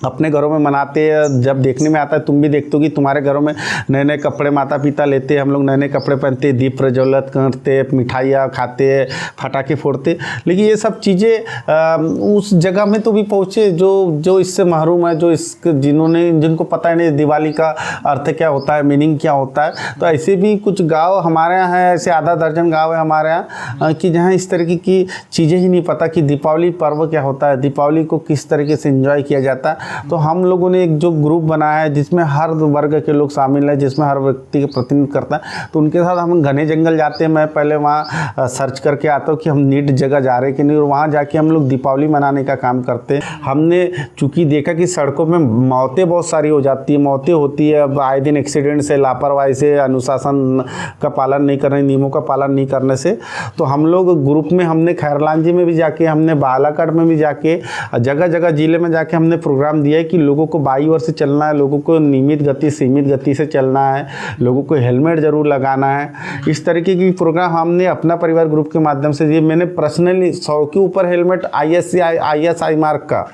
अपने घरों में मनाते हैं, जब देखने में आता है, तुम भी देखते हो कि तुम्हारे घरों में नए नए कपड़े माता पिता लेते हैं, हम लोग नए नए कपड़े पहनते, दीप प्रज्वलित करते, मिठाइयाँ खाते, पटाखे फोड़ते। लेकिन ये सब चीज़ें उस जगह में तो भी पहुँचे जो इससे महरूम है, जिनको पता ही नहीं दिवाली का अर्थ क्या होता है, मीनिंग क्या होता है। तो ऐसे भी कुछ गाँव हमारे यहाँ है, ऐसे आधा दर्जन गाँव है हमारे यहाँ कि जहाँ इस तरीके की चीज़ें ही नहीं पता कि दीपावली पर्व क्या होता है, दीपावली को किस तरीके से एंजॉय किया जाता है। तो हम लोगों ने एक जो ग्रुप बनाया है जिसमें हर वर्ग के लोग शामिल हैं, जिसमें हर व्यक्ति के प्रतिनिधित्व करता है। तो उनके साथ हम घने जंगल जाते हैं। मैं पहले वहाँ सर्च करके आता हूँ कि हम नीट जगह जा रहे हैं कि नहीं, और वहाँ जाके हम लोग दीपावली मनाने का काम करते हैं। हमने चूँकि देखा कि सड़कों में मौतें बहुत सारी हो जाती है, मौतें होती है अब आए दिन एक्सीडेंट से, लापरवाही से, अनुशासन का पालन नहीं करने, नियमों का पालन नहीं करने से। तो हम लोग ग्रुप में हमने खैरलांजी में भी जाके, हमने बालाकट में भी जाके, जगह जगह जिले में जाके हमने प्रोग्राम दिया है कि लोगों को बाई ओर से चलना है, लोगों को नियमित गति सीमित गति से चलना है, लोगों को हेलमेट जरूर लगाना है। इस तरीके की प्रोग्राम हमने अपना परिवार ग्रुप के माध्यम से दिए। मैंने पर्सनली 100 के ऊपर हेलमेट ISI मार्क का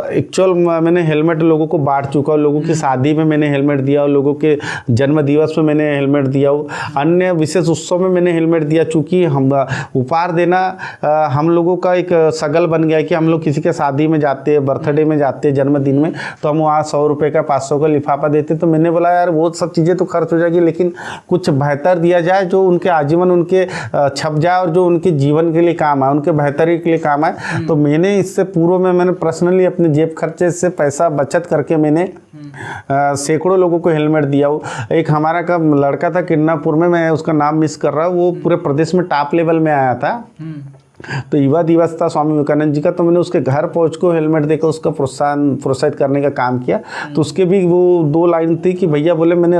एक्चुअल मैंने हेलमेट लोगों को बांट चुका हूँ। लोगों की शादी में मैंने हेलमेट दिया और लोगों के जन्म दिवस में मैंने हेलमेट दिया हूँ, अन्य विशेष उत्सव में मैंने हेलमेट दिया। चूँकि हम उपहार देना हम लोगों का एक सगल बन गया है कि हम लोग किसी के शादी में जाते हैं, बर्थडे में जाते हैं, जन्मदिन में, तो हम वहाँ 100 रुपये का 500 का लिफाफा देते। तो मैंने बोला यार वो सब चीज़ें तो खर्च हो जाएगी, लेकिन कुछ बेहतर दिया जाए जो उनके आजीवन उनके छप जाए और जो उनके जीवन के लिए काम आए, उनके बेहतरी के लिए काम आए। तो मैंने इससे पूर्व में मैंने पर्सनली अपने जेब खर्चे से पैसा बचत करके मैंने सैकड़ों लोगों को हेलमेट दिया हूँ। एक हमारा का लड़का था किन्नापुर में, मैं उसका नाम मिस कर रहा हूँ, वो पूरे प्रदेश में टॉप लेवल में आया था। तो युवा दिवस था स्वामी विवेकानंद जी का, तो मैंने उसके घर पहुंच को हेलमेट देकर उसका प्रोत्साहित करने का काम किया। तो उसके भी वो 2 लाइन थी कि भैया बोले मैंने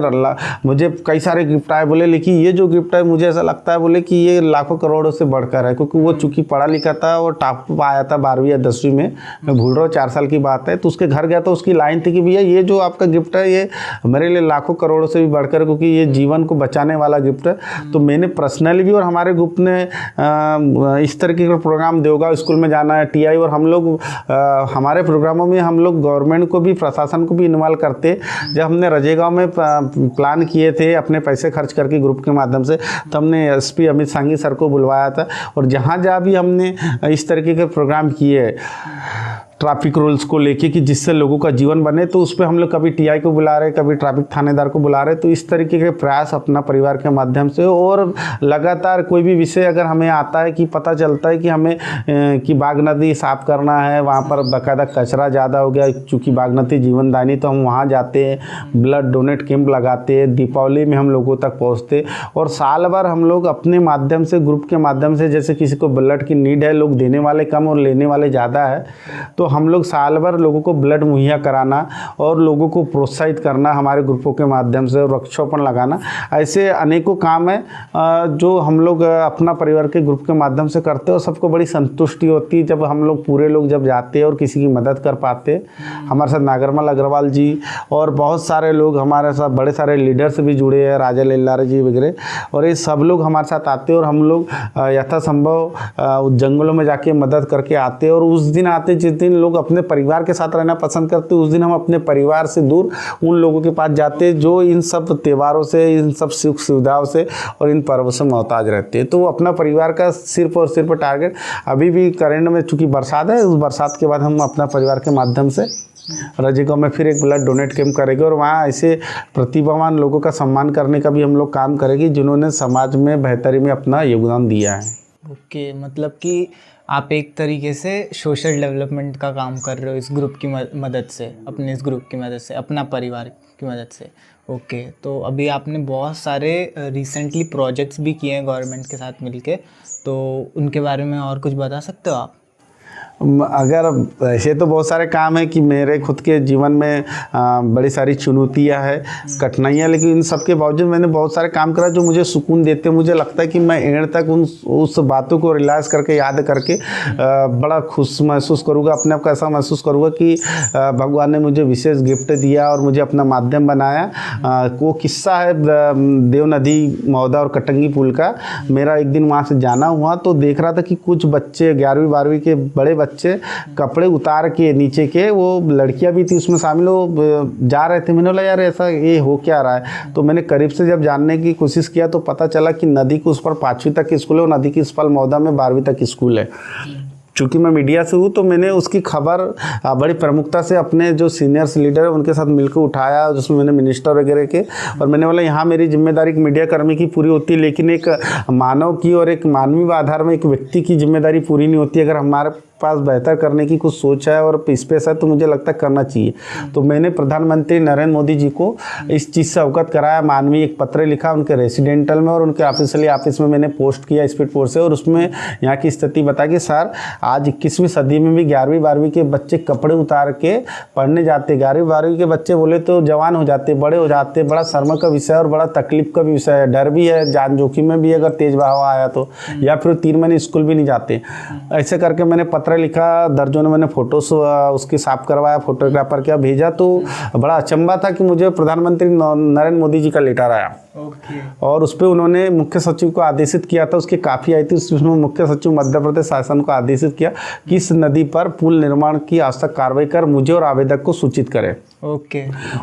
मुझे कई सारे गिफ्ट आए, बोले लेकिन ये जो गिफ्ट है मुझे ऐसा लगता है बोले कि ये लाखों करोड़ों से बढ़कर है, क्योंकि वो चूँकि पढ़ा लिखा था और टॉप आया था 12वीं या 10वीं में, मैं भूल रहा हूँ 4 साल की बात है। तो उसके घर गया तो उसकी लाइन थी कि भैया ये जो आपका गिफ्ट है ये मेरे लिए लाखों करोड़ों से भी बढ़कर, क्योंकि ये जीवन को बचाने वाला गिफ्ट है। तो मैंने पर्सनली भी और हमारे ग्रुप ने इस तरीके का प्रोग्राम देवगांव स्कूल में जाना है TI, और हम लोग हमारे प्रोग्रामों में हम लोग गवर्नमेंट को भी, प्रशासन को भी इन्वॉल्व करते। जब हमने रजेगांव में प्लान किए थे अपने पैसे खर्च करके ग्रुप के माध्यम से, तो हमने SP अमित सांघी सर को बुलवाया था, और जहाँ जहाँ भी हमने इस तरीके के प्रोग्राम किए ट्रैफिक रूल्स को लेके कि जिससे लोगों का जीवन बने, तो उस पर हम लोग कभी TI को बुला रहे, कभी ट्रैफिक थानेदार को बुला रहे। तो इस तरीके के प्रयास अपना परिवार के माध्यम से, और लगातार कोई भी विषय अगर हमें आता है कि पता चलता है कि हमें कि बाघ नदी साफ करना है, वहाँ पर बाकायदा कचरा ज़्यादा हो गया, चूँकि बाघ नदी जीवनदायिनी, तो हम वहाँ जाते हैं, ब्लड डोनेट कैंप लगाते हैं, दीपावली में हम लोगों तक पहुँचते। और साल भर हम लोग अपने माध्यम से, ग्रुप के माध्यम से, जैसे किसी को ब्लड की नीड है, लोग देने वाले कम और लेने वाले ज़्यादा है, तो हम लोग साल भर लोगों को ब्लड मुहैया कराना और लोगों को प्रोत्साहित करना हमारे ग्रुपों के माध्यम से, वृक्षारोपण लगाना, ऐसे अनेकों काम है जो हम लोग अपना परिवार के ग्रुप के माध्यम से करते हैं। और सबको बड़ी संतुष्टि होती है जब हम लोग पूरे लोग जब जाते हैं और किसी की मदद कर पाते। हमारे साथ नागरमल अग्रवाल जी और बहुत सारे लोग हमारे साथ, बड़े सारे लीडर्स भी जुड़े हैं, राजा लेल्लारे जी वगैरह, और ये सब लोग हमारे साथ आते हैं और हम लोग यथासंभव जंगलों में जाके मदद करके आते। और उस दिन आते जिस दिन लोग अपने परिवार के साथ रहना पसंद करते, उस दिन हम अपने परिवार से दूर उन लोगों के पास जाते जो इन सब त्योहारों से, इन सब सुख सुविधाओं से और इन पर्वों से मोहताज रहते हैं। तो अपना परिवार का सिर्फ और सिर्फ टारगेट अभी भी करंट में, चूँकि बरसात है, उस बरसात के बाद हम अपना परिवार के माध्यम से रजेगांव में फिर एक ब्लड डोनेट कैंप करेंगे, और वहाँ ऐसे प्रतिभावान लोगों का सम्मान करने का भी हम लोग काम करेंगे जिन्होंने समाज में बेहतरी में अपना योगदान दिया है। ओके, मतलब कि आप एक तरीके से सोशल डेवलपमेंट का काम कर रहे हो इस ग्रुप की मदद से, अपने इस ग्रुप की मदद से, अपना परिवार की मदद से। ओके, तो अभी आपने बहुत सारे रिसेंटली प्रोजेक्ट्स भी किए हैं गवर्नमेंट के साथ मिलके, तो उनके बारे में और कुछ बता सकते हो आप? अगर ऐसे तो बहुत सारे काम है कि मेरे खुद के जीवन में बड़ी सारी चुनौतियां है, कठिनाइयां, लेकिन इन सब के बावजूद मैंने बहुत सारे काम करा जो मुझे सुकून देते हैं। मुझे लगता है कि मैं एंड तक उस बातों को रियलाइज़ करके, याद करके बड़ा खुश महसूस करूँगा, अपने आप को ऐसा महसूस करूँगा कि भगवान ने मुझे विशेष गिफ्ट दिया और मुझे अपना माध्यम बनाया। वो किस्सा है देव नदी महोदा और कटंगी पुल का। मेरा एक दिन वहाँ से जाना हुआ तो देख रहा था कि कुछ बच्चे 11वीं 12वीं के बड़े बच्चे कपड़े उतार के नीचे के, वो लड़कियां भी थी उसमें शामिल, वो जा रहे थे। मैंने बोला यार ऐसा ये हो क्या रहा है, तो मैंने करीब से जब जानने की कोशिश किया तो पता चला कि नदी के उस पर 5वीं तक स्कूल है और नदी के इस पर महोदा में 12वीं तक स्कूल है। चूँकि मैं मीडिया से हूँ तो मैंने उसकी खबर बड़ी प्रमुखता से अपने जो सीनियर्स लीडर है उनके साथ मिलकर उठाया, जिसमें मैंने मिनिस्टर वगैरह के, और मैंने बोला यहाँ मेरी जिम्मेदारी एक मीडिया कर्मी की पूरी होती है, लेकिन एक मानव की और एक मानवीय आधार में एक व्यक्ति की जिम्मेदारी पूरी नहीं होती अगर हमारे पास बेहतर करने की कुछ सोच है और स्पेस है तो मुझे लगता है करना चाहिए। तो मैंने प्रधानमंत्री नरेंद्र मोदी जी को इस चीज़ से अवगत कराया। मानवीय एक पत्र लिखा उनके रेसिडेंटल में और उनके ऑफिशियली ऑफिस में मैंने पोस्ट किया स्पीड पोस्ट से, और उसमें यहाँ की स्थिति बता कि सर आज 21वीं सदी में भी 11वीं 12वीं के बच्चे कपड़े उतार के पढ़ने जाते। 11वीं 12वीं के बच्चे बोले तो जवान हो जाते, बड़े हो जाते। बड़ा शर्म का विषय और बड़ा तकलीफ का भी विषय है, डर भी है, जान जोखिम में भी अगर तेज बहाव आया तो, या फिर 3 महीने स्कूल भी नहीं जाते। ऐसे करके मैंने पत्र लिखा, दर्जनों ने मैंने फोटोस उसकी साफ करवाया, फोटोग्राफर क्या भेजा। तो बड़ा अचंभा था कि मुझे प्रधानमंत्री नरेंद्र मोदी जी का लेटर आया और उस पर उन्होंने मुख्य सचिव को आदेशित किया था, उसकी काफ़ी आई थी, उसमें मुख्य सचिव मध्य प्रदेश शासन को आदेशित किया कि इस नदी पर पुल निर्माण की आवश्यक कार्रवाई कर मुझे और आवेदक को सूचित करें।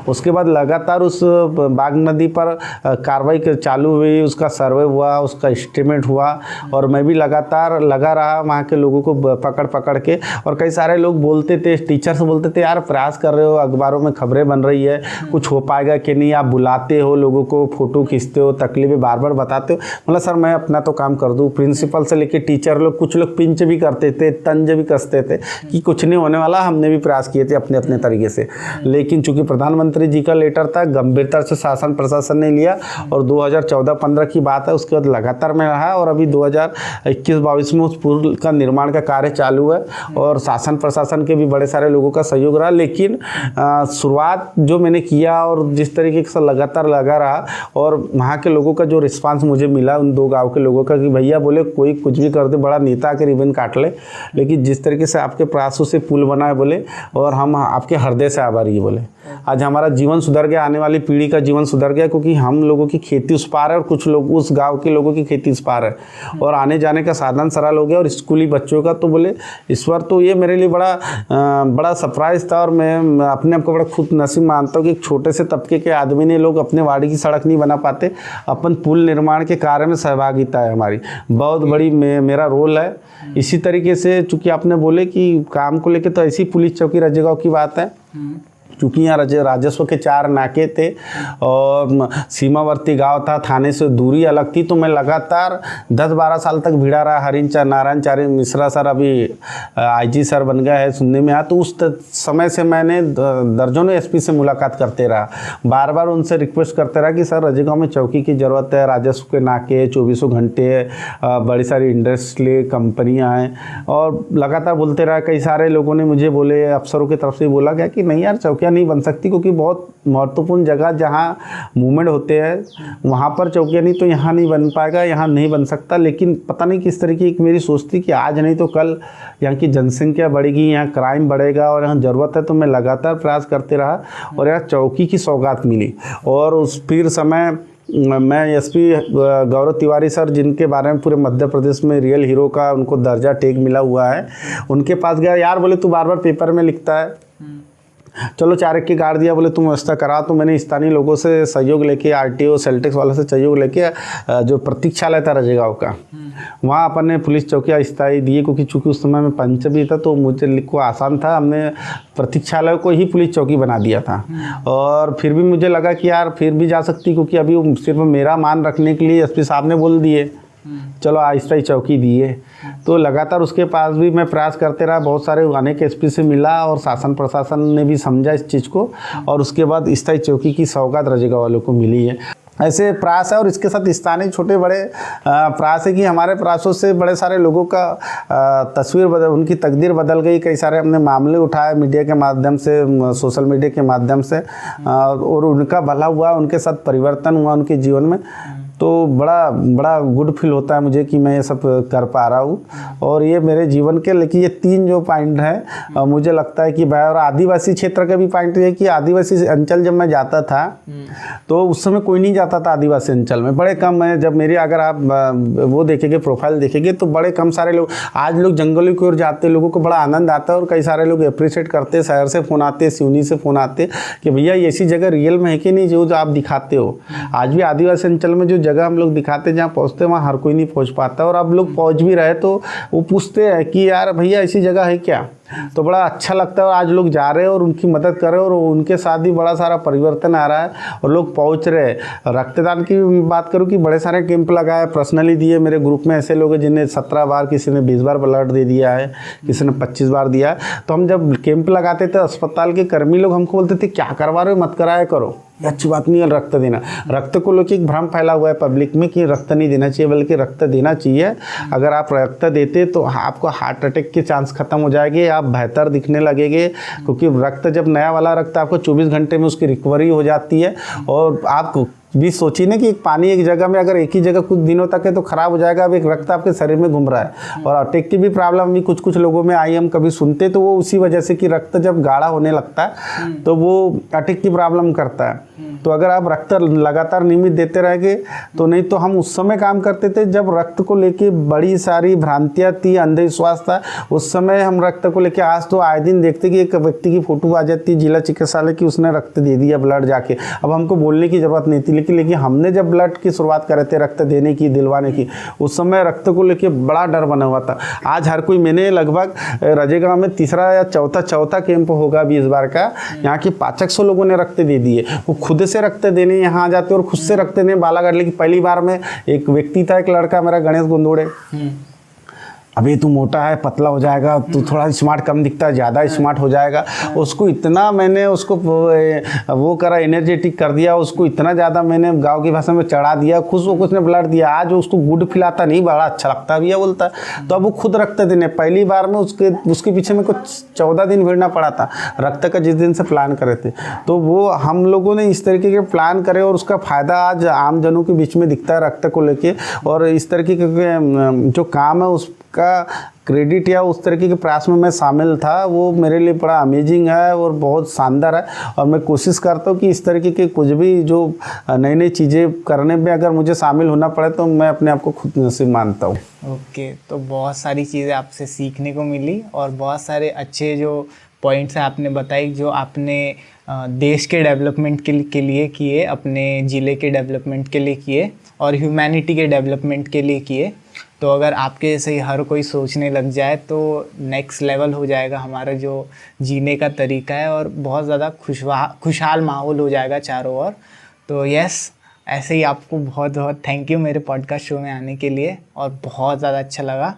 उसके बाद लगातार उस बाघ नदी पर कार्रवाई चालू हुई, उसका सर्वे हुआ, उसका एस्टीमेट हुआ, और मैं भी लगातार लगा रहा वहाँ के लोगों को पकड़ के। और कई सारे लोग बोलते थे, टीचर्स बोलते थे यार प्रयास कर रहे हो, अखबारों में खबरें बन रही है, कुछ हो पाएगा कि नहीं, आप बुलाते हो लोगों को, फोटो खींचते हो, तकलीफें बार बार बताते हो। मतलब सर मैं अपना तो काम कर दूँ। प्रिंसिपल से लेकर टीचर लोग, कुछ लोग पिंच भी करते थे, तंज भी कसते थे कि कुछ नहीं होने वाला। हमने भी प्रयास किए थे अपने अपने तरीके से, लेकिन चूंकि प्रधानमंत्री जी का लेटर था, गंभीरता से शासन प्रशासन ने लिया और 2014-15 की बात है, उसके बाद लगातार में रहा और अभी 2021-22 में उस पुल का निर्माण का कार्य चालू है और शासन प्रशासन के भी बड़े सारे लोगों का सहयोग रहा। लेकिन शुरुआत जो मैंने किया और जिस तरीके से लगातार लगा रहा और वहाँ के लोगों का जो रिस्पांस मुझे मिला उन 2 गाँव के लोगों का कि भैया बोले कोई कुछ भी कर दे, बड़ा नेता के रिबन काट ले, लेकिन जिस तरीके से आपके प्रयासों से पुल बना है बोले, और हम आपके हृदय से आभारी है बोले। आज हमारा जीवन सुधर गया, आने वाली पीढ़ी का जीवन सुधर गया, क्योंकि हम लोगों की खेती उस पार है और कुछ लोग उस गांव के लोगों की खेती इस पार है और आने जाने का साधन सरल हो गया। और स्कूली बच्चों का तो बोले इस बार तो ये मेरे लिए बड़ा सरप्राइज था और मैं अपने आप को बड़ा खुद नसीब मानता हूँ कि एक छोटे से तबके के आदमी ने, लोग अपने वाड़ी की सड़क नहीं बना पाते, अपन पुल निर्माण के कार्य में सहभागिता है हमारी बहुत बड़ी, मेरा रोल है। इसी तरीके से चूँकि आपने बोले कि काम को लेकर, तो ऐसी पुलिस चौकी रजगांव की बात है, क्योंकि यहाँ राजस्व के 4 नाके थे और सीमावर्ती गांव था, थाने से दूरी अलग थी, तो मैं लगातार 10-12 साल तक भिड़ा रहा। नारायण मिश्रा सर अभी आईजी सर बन गया है, सुनने में आया। तो उस समय से मैंने दर्जनों एसपी से मुलाकात करते रहा, बार बार उनसे रिक्वेस्ट करते रहा कि सर रजगांव में चौकी की ज़रूरत है, राजस्व के नाके 24 घंटे है, बड़ी सारी इंडस्ट्री कंपनियाँ हैं, और लगातार बोलते रहा। कई सारे लोगों ने मुझे बोले, अफसरों की तरफ से बोला गया कि नहीं यार चौकियाँ नहीं बन सकती, क्योंकि बहुत महत्वपूर्ण जगह जहाँ मूवमेंट होते हैं वहाँ पर चौकियाँ नहीं, तो यहाँ नहीं बन पाएगा, यहाँ नहीं बन सकता। लेकिन पता नहीं किस तरीके की मेरी सोच थी कि आज नहीं तो कल यहाँ की जनसंख्या बढ़ेगी, यहाँ क्राइम बढ़ेगा और यहाँ ज़रूरत है, तो मैं लगातार प्रयास करते रहा और यहाँ चौकी की सौगात मिली। और उस फिर समय मैं एसपी गौरव तिवारी सर, जिनके बारे में पूरे मध्य प्रदेश में रियल हीरो का उनको दर्जा टैग मिला हुआ है, उनके पास गया। यार बोले तू बार बार पेपर में लिखता है, चलो 4 की गाड़ दिया, बोले तुम व्यवस्था करा। तो मैंने स्थानीय लोगों से सहयोग लेके, आरटीओ सेल्टेक्स वाले से सहयोग लेके जो प्रतीक्षालय था रजगांव का, वहाँ अपन ने पुलिस चौकियाँ स्थायी दिए, क्योंकि चूँकि उस समय में पंच भी था तो मुझे लिखो आसान था। हमने प्रतीक्षालय को ही पुलिस चौकी बना दिया था। और फिर भी मुझे लगा कि यार फिर भी जा सकती, क्योंकि अभी सिर्फ मेरा मान रखने के लिए एसपी साहब ने बोल दिए, चलो अस्थायी चौकी दिए। तो लगातार उसके पास भी मैं प्रयास करते रहा, बहुत सारे अनेक एसपी से मिला और शासन प्रशासन ने भी समझा इस चीज़ को, और उसके बाद स्थायी चौकी की सौगात रजगांव वालों को मिली है। ऐसे प्रयास है और इसके साथ स्थानीय छोटे बड़े प्रयास है कि हमारे प्रयासों से बड़े सारे लोगों का तस्वीर बदल, उनकी तकदीर बदल गई। कई सारे हमने मामले उठाए मीडिया के माध्यम से, सोशल मीडिया के माध्यम से, और उनका भला हुआ, उनके साथ परिवर्तन हुआ उनके जीवन में। तो बड़ा गुड फील होता है मुझे कि मैं ये सब कर पा रहा हूँ। और ये मेरे जीवन के, लेकिन ये 3 जो पॉइंट हैं मुझे लगता है कि भाई, और आदिवासी क्षेत्र का भी पॉइंट ये है कि आदिवासी अंचल जब मैं जाता था तो उस समय कोई नहीं जाता था आदिवासी अंचल में, बड़े कम है। जब मेरी अगर आप वो देखेंगे, प्रोफाइल देखेंगे, तो बड़े कम सारे लोग, आज लोग जंगलों की ओर जाते, लोगों को बड़ा आनंद आता है और कई सारे लोग अप्रिशिएट करते, शहर से फ़ोन आते, सिवनी से फ़ोन आते कि भैया ऐसी जगह रियल में है कि नहीं जो आप दिखाते हो। आज भी आदिवासी अंचल में जो जगह जगह हम लोग दिखाते जहाँ पहुँचते वहाँ हर कोई नहीं पहुँच पाता, और अब लोग पहुँच भी रहे तो वो पूछते हैं कि यार भैया ऐसी जगह है क्या, तो बड़ा अच्छा लगता है। और आज लोग जा रहे हैं और उनकी मदद कर रहे हैं और उनके साथ भी बड़ा सारा परिवर्तन आ रहा है और लोग पहुंच रहे हैं। रक्तदान की बात करूं कि बड़े सारे कैंप लगाए, पर्सनली दिए। मेरे ग्रुप में ऐसे लोग हैं जिन्हें 17 बार, किसी ने 20 बार ब्लड दे दिया है, किसी ने 25 बार दिया है। तो हम जब कैंप लगाते थे, अस्पताल के कर्मी लोग हमको बोलते थे क्या करवा रहे हो, मत कराया करो, ये अच्छी बात नहीं है रक्त देना। रक्त को लेकर एक भ्रम फैला हुआ है पब्लिक में कि रक्त नहीं देना चाहिए, बल्कि रक्त देना चाहिए। अगर आप रक्त देते तो आपको हार्ट अटैक के चांस खत्म हो जाएंगे, आप बेहतर दिखने लगेंगे, क्योंकि रक्त जब नया वाला रक्त आपको 24 घंटे में उसकी रिकवरी हो जाती है। और आप भी सोचिए ना कि एक पानी एक जगह में अगर एक ही जगह कुछ दिनों तक है तो ख़राब हो जाएगा। अब एक रक्त आपके शरीर में घूम रहा है, और अटैक की भी प्रॉब्लम भी कुछ लोगों में आई, हम कभी सुनते तो वो उसी वजह से कि रक्त जब गाढ़ा होने लगता है तो वो अटैक की प्रॉब्लम करता है। तो अगर आप रक्त लगातार नियमित देते रहेंगे तो, नहीं तो हम उस समय काम करते थे जब रक्त को लेके बड़ी सारी भ्रांतियाँ थी, अंधविश्वास था। उस समय हम रक्त को लेके, आज तो आए दिन देखते कि एक व्यक्ति की फ़ोटो आ जाती जिला चिकित्सालय की, उसने रक्त दे दिया, ब्लड जाके। अब हमको बोलने की ज़रूरत नहीं थी, लेकिन हमने जब ब्लड की शुरुआत करे थे रक्त देने की, दिलवाने की, उस समय रक्त को लेके बड़ा डर बना हुआ था। आज हर कोई, मैंने लगभग रजेगांव में तीसरा या चौथा कैंप होगा अभी इस बार का, यहाँ के 500 लोगों ने रक्त दे दिए। वो खुद से रक्त देने यहाँ आ जाते और खुद से रक्त देने बालाघाट। लेकिन पहली बार में एक व्यक्ति था, एक लड़का मेरा, गणेश गुंदोड़े, अभी तू मोटा है, पतला हो जाएगा, तू थोड़ा स्मार्ट कम दिखता है, ज़्यादा स्मार्ट हो जाएगा। उसको इतना मैंने उसको वो करा, एनर्जेटिक कर दिया उसको, इतना ज़्यादा मैंने गांव की भाषा में चढ़ा दिया, खुश वो कुछ ने ब्लड दिया। आज उसको गुड फील आता नहीं, बड़ा अच्छा लगता भी है बोलता है। तो अब वो खुद रक्त देने, पहली बार में उसके पीछे में कुछ 14 दिन भिड़ना पड़ा था रक्त का, जिस दिन से प्लान करे थे। तो वो हम लोगों ने इस तरीके के प्लान करे और उसका फ़ायदा आज आम जनों के बीच में दिखता है रक्त को लेके। और इस तरीके के जो काम है उसका क्रेडिट या उस तरीके के प्रयास में मैं शामिल था, वो मेरे लिए बड़ा अमेजिंग है और बहुत शानदार है। और मैं कोशिश करता हूँ कि इस तरीके के कुछ भी जो नई नई चीज़ें करने में अगर मुझे शामिल होना पड़े तो मैं अपने आप को खुद नसीब मानता हूँ। ओके, तो बहुत सारी चीज़ें आपसे सीखने को मिली और बहुत सारे अच्छे जो पॉइंट्स हैं आपने बताई, जो आपने देश के डेवलपमेंट के लिए किए, अपने ज़िले के डेवलपमेंट के लिए किए और ह्यूमैनिटी के डेवलपमेंट के लिए किए। तो अगर आपके जैसे ही हर कोई सोचने लग जाए तो नेक्स्ट लेवल हो जाएगा हमारा जो जीने का तरीका है, और बहुत ज़्यादा खुशहाल माहौल हो जाएगा चारों ओर। तो यस, ऐसे ही आपको बहुत बहुत थैंक यू मेरे पॉडकास्ट शो में आने के लिए, और बहुत ज़्यादा अच्छा लगा।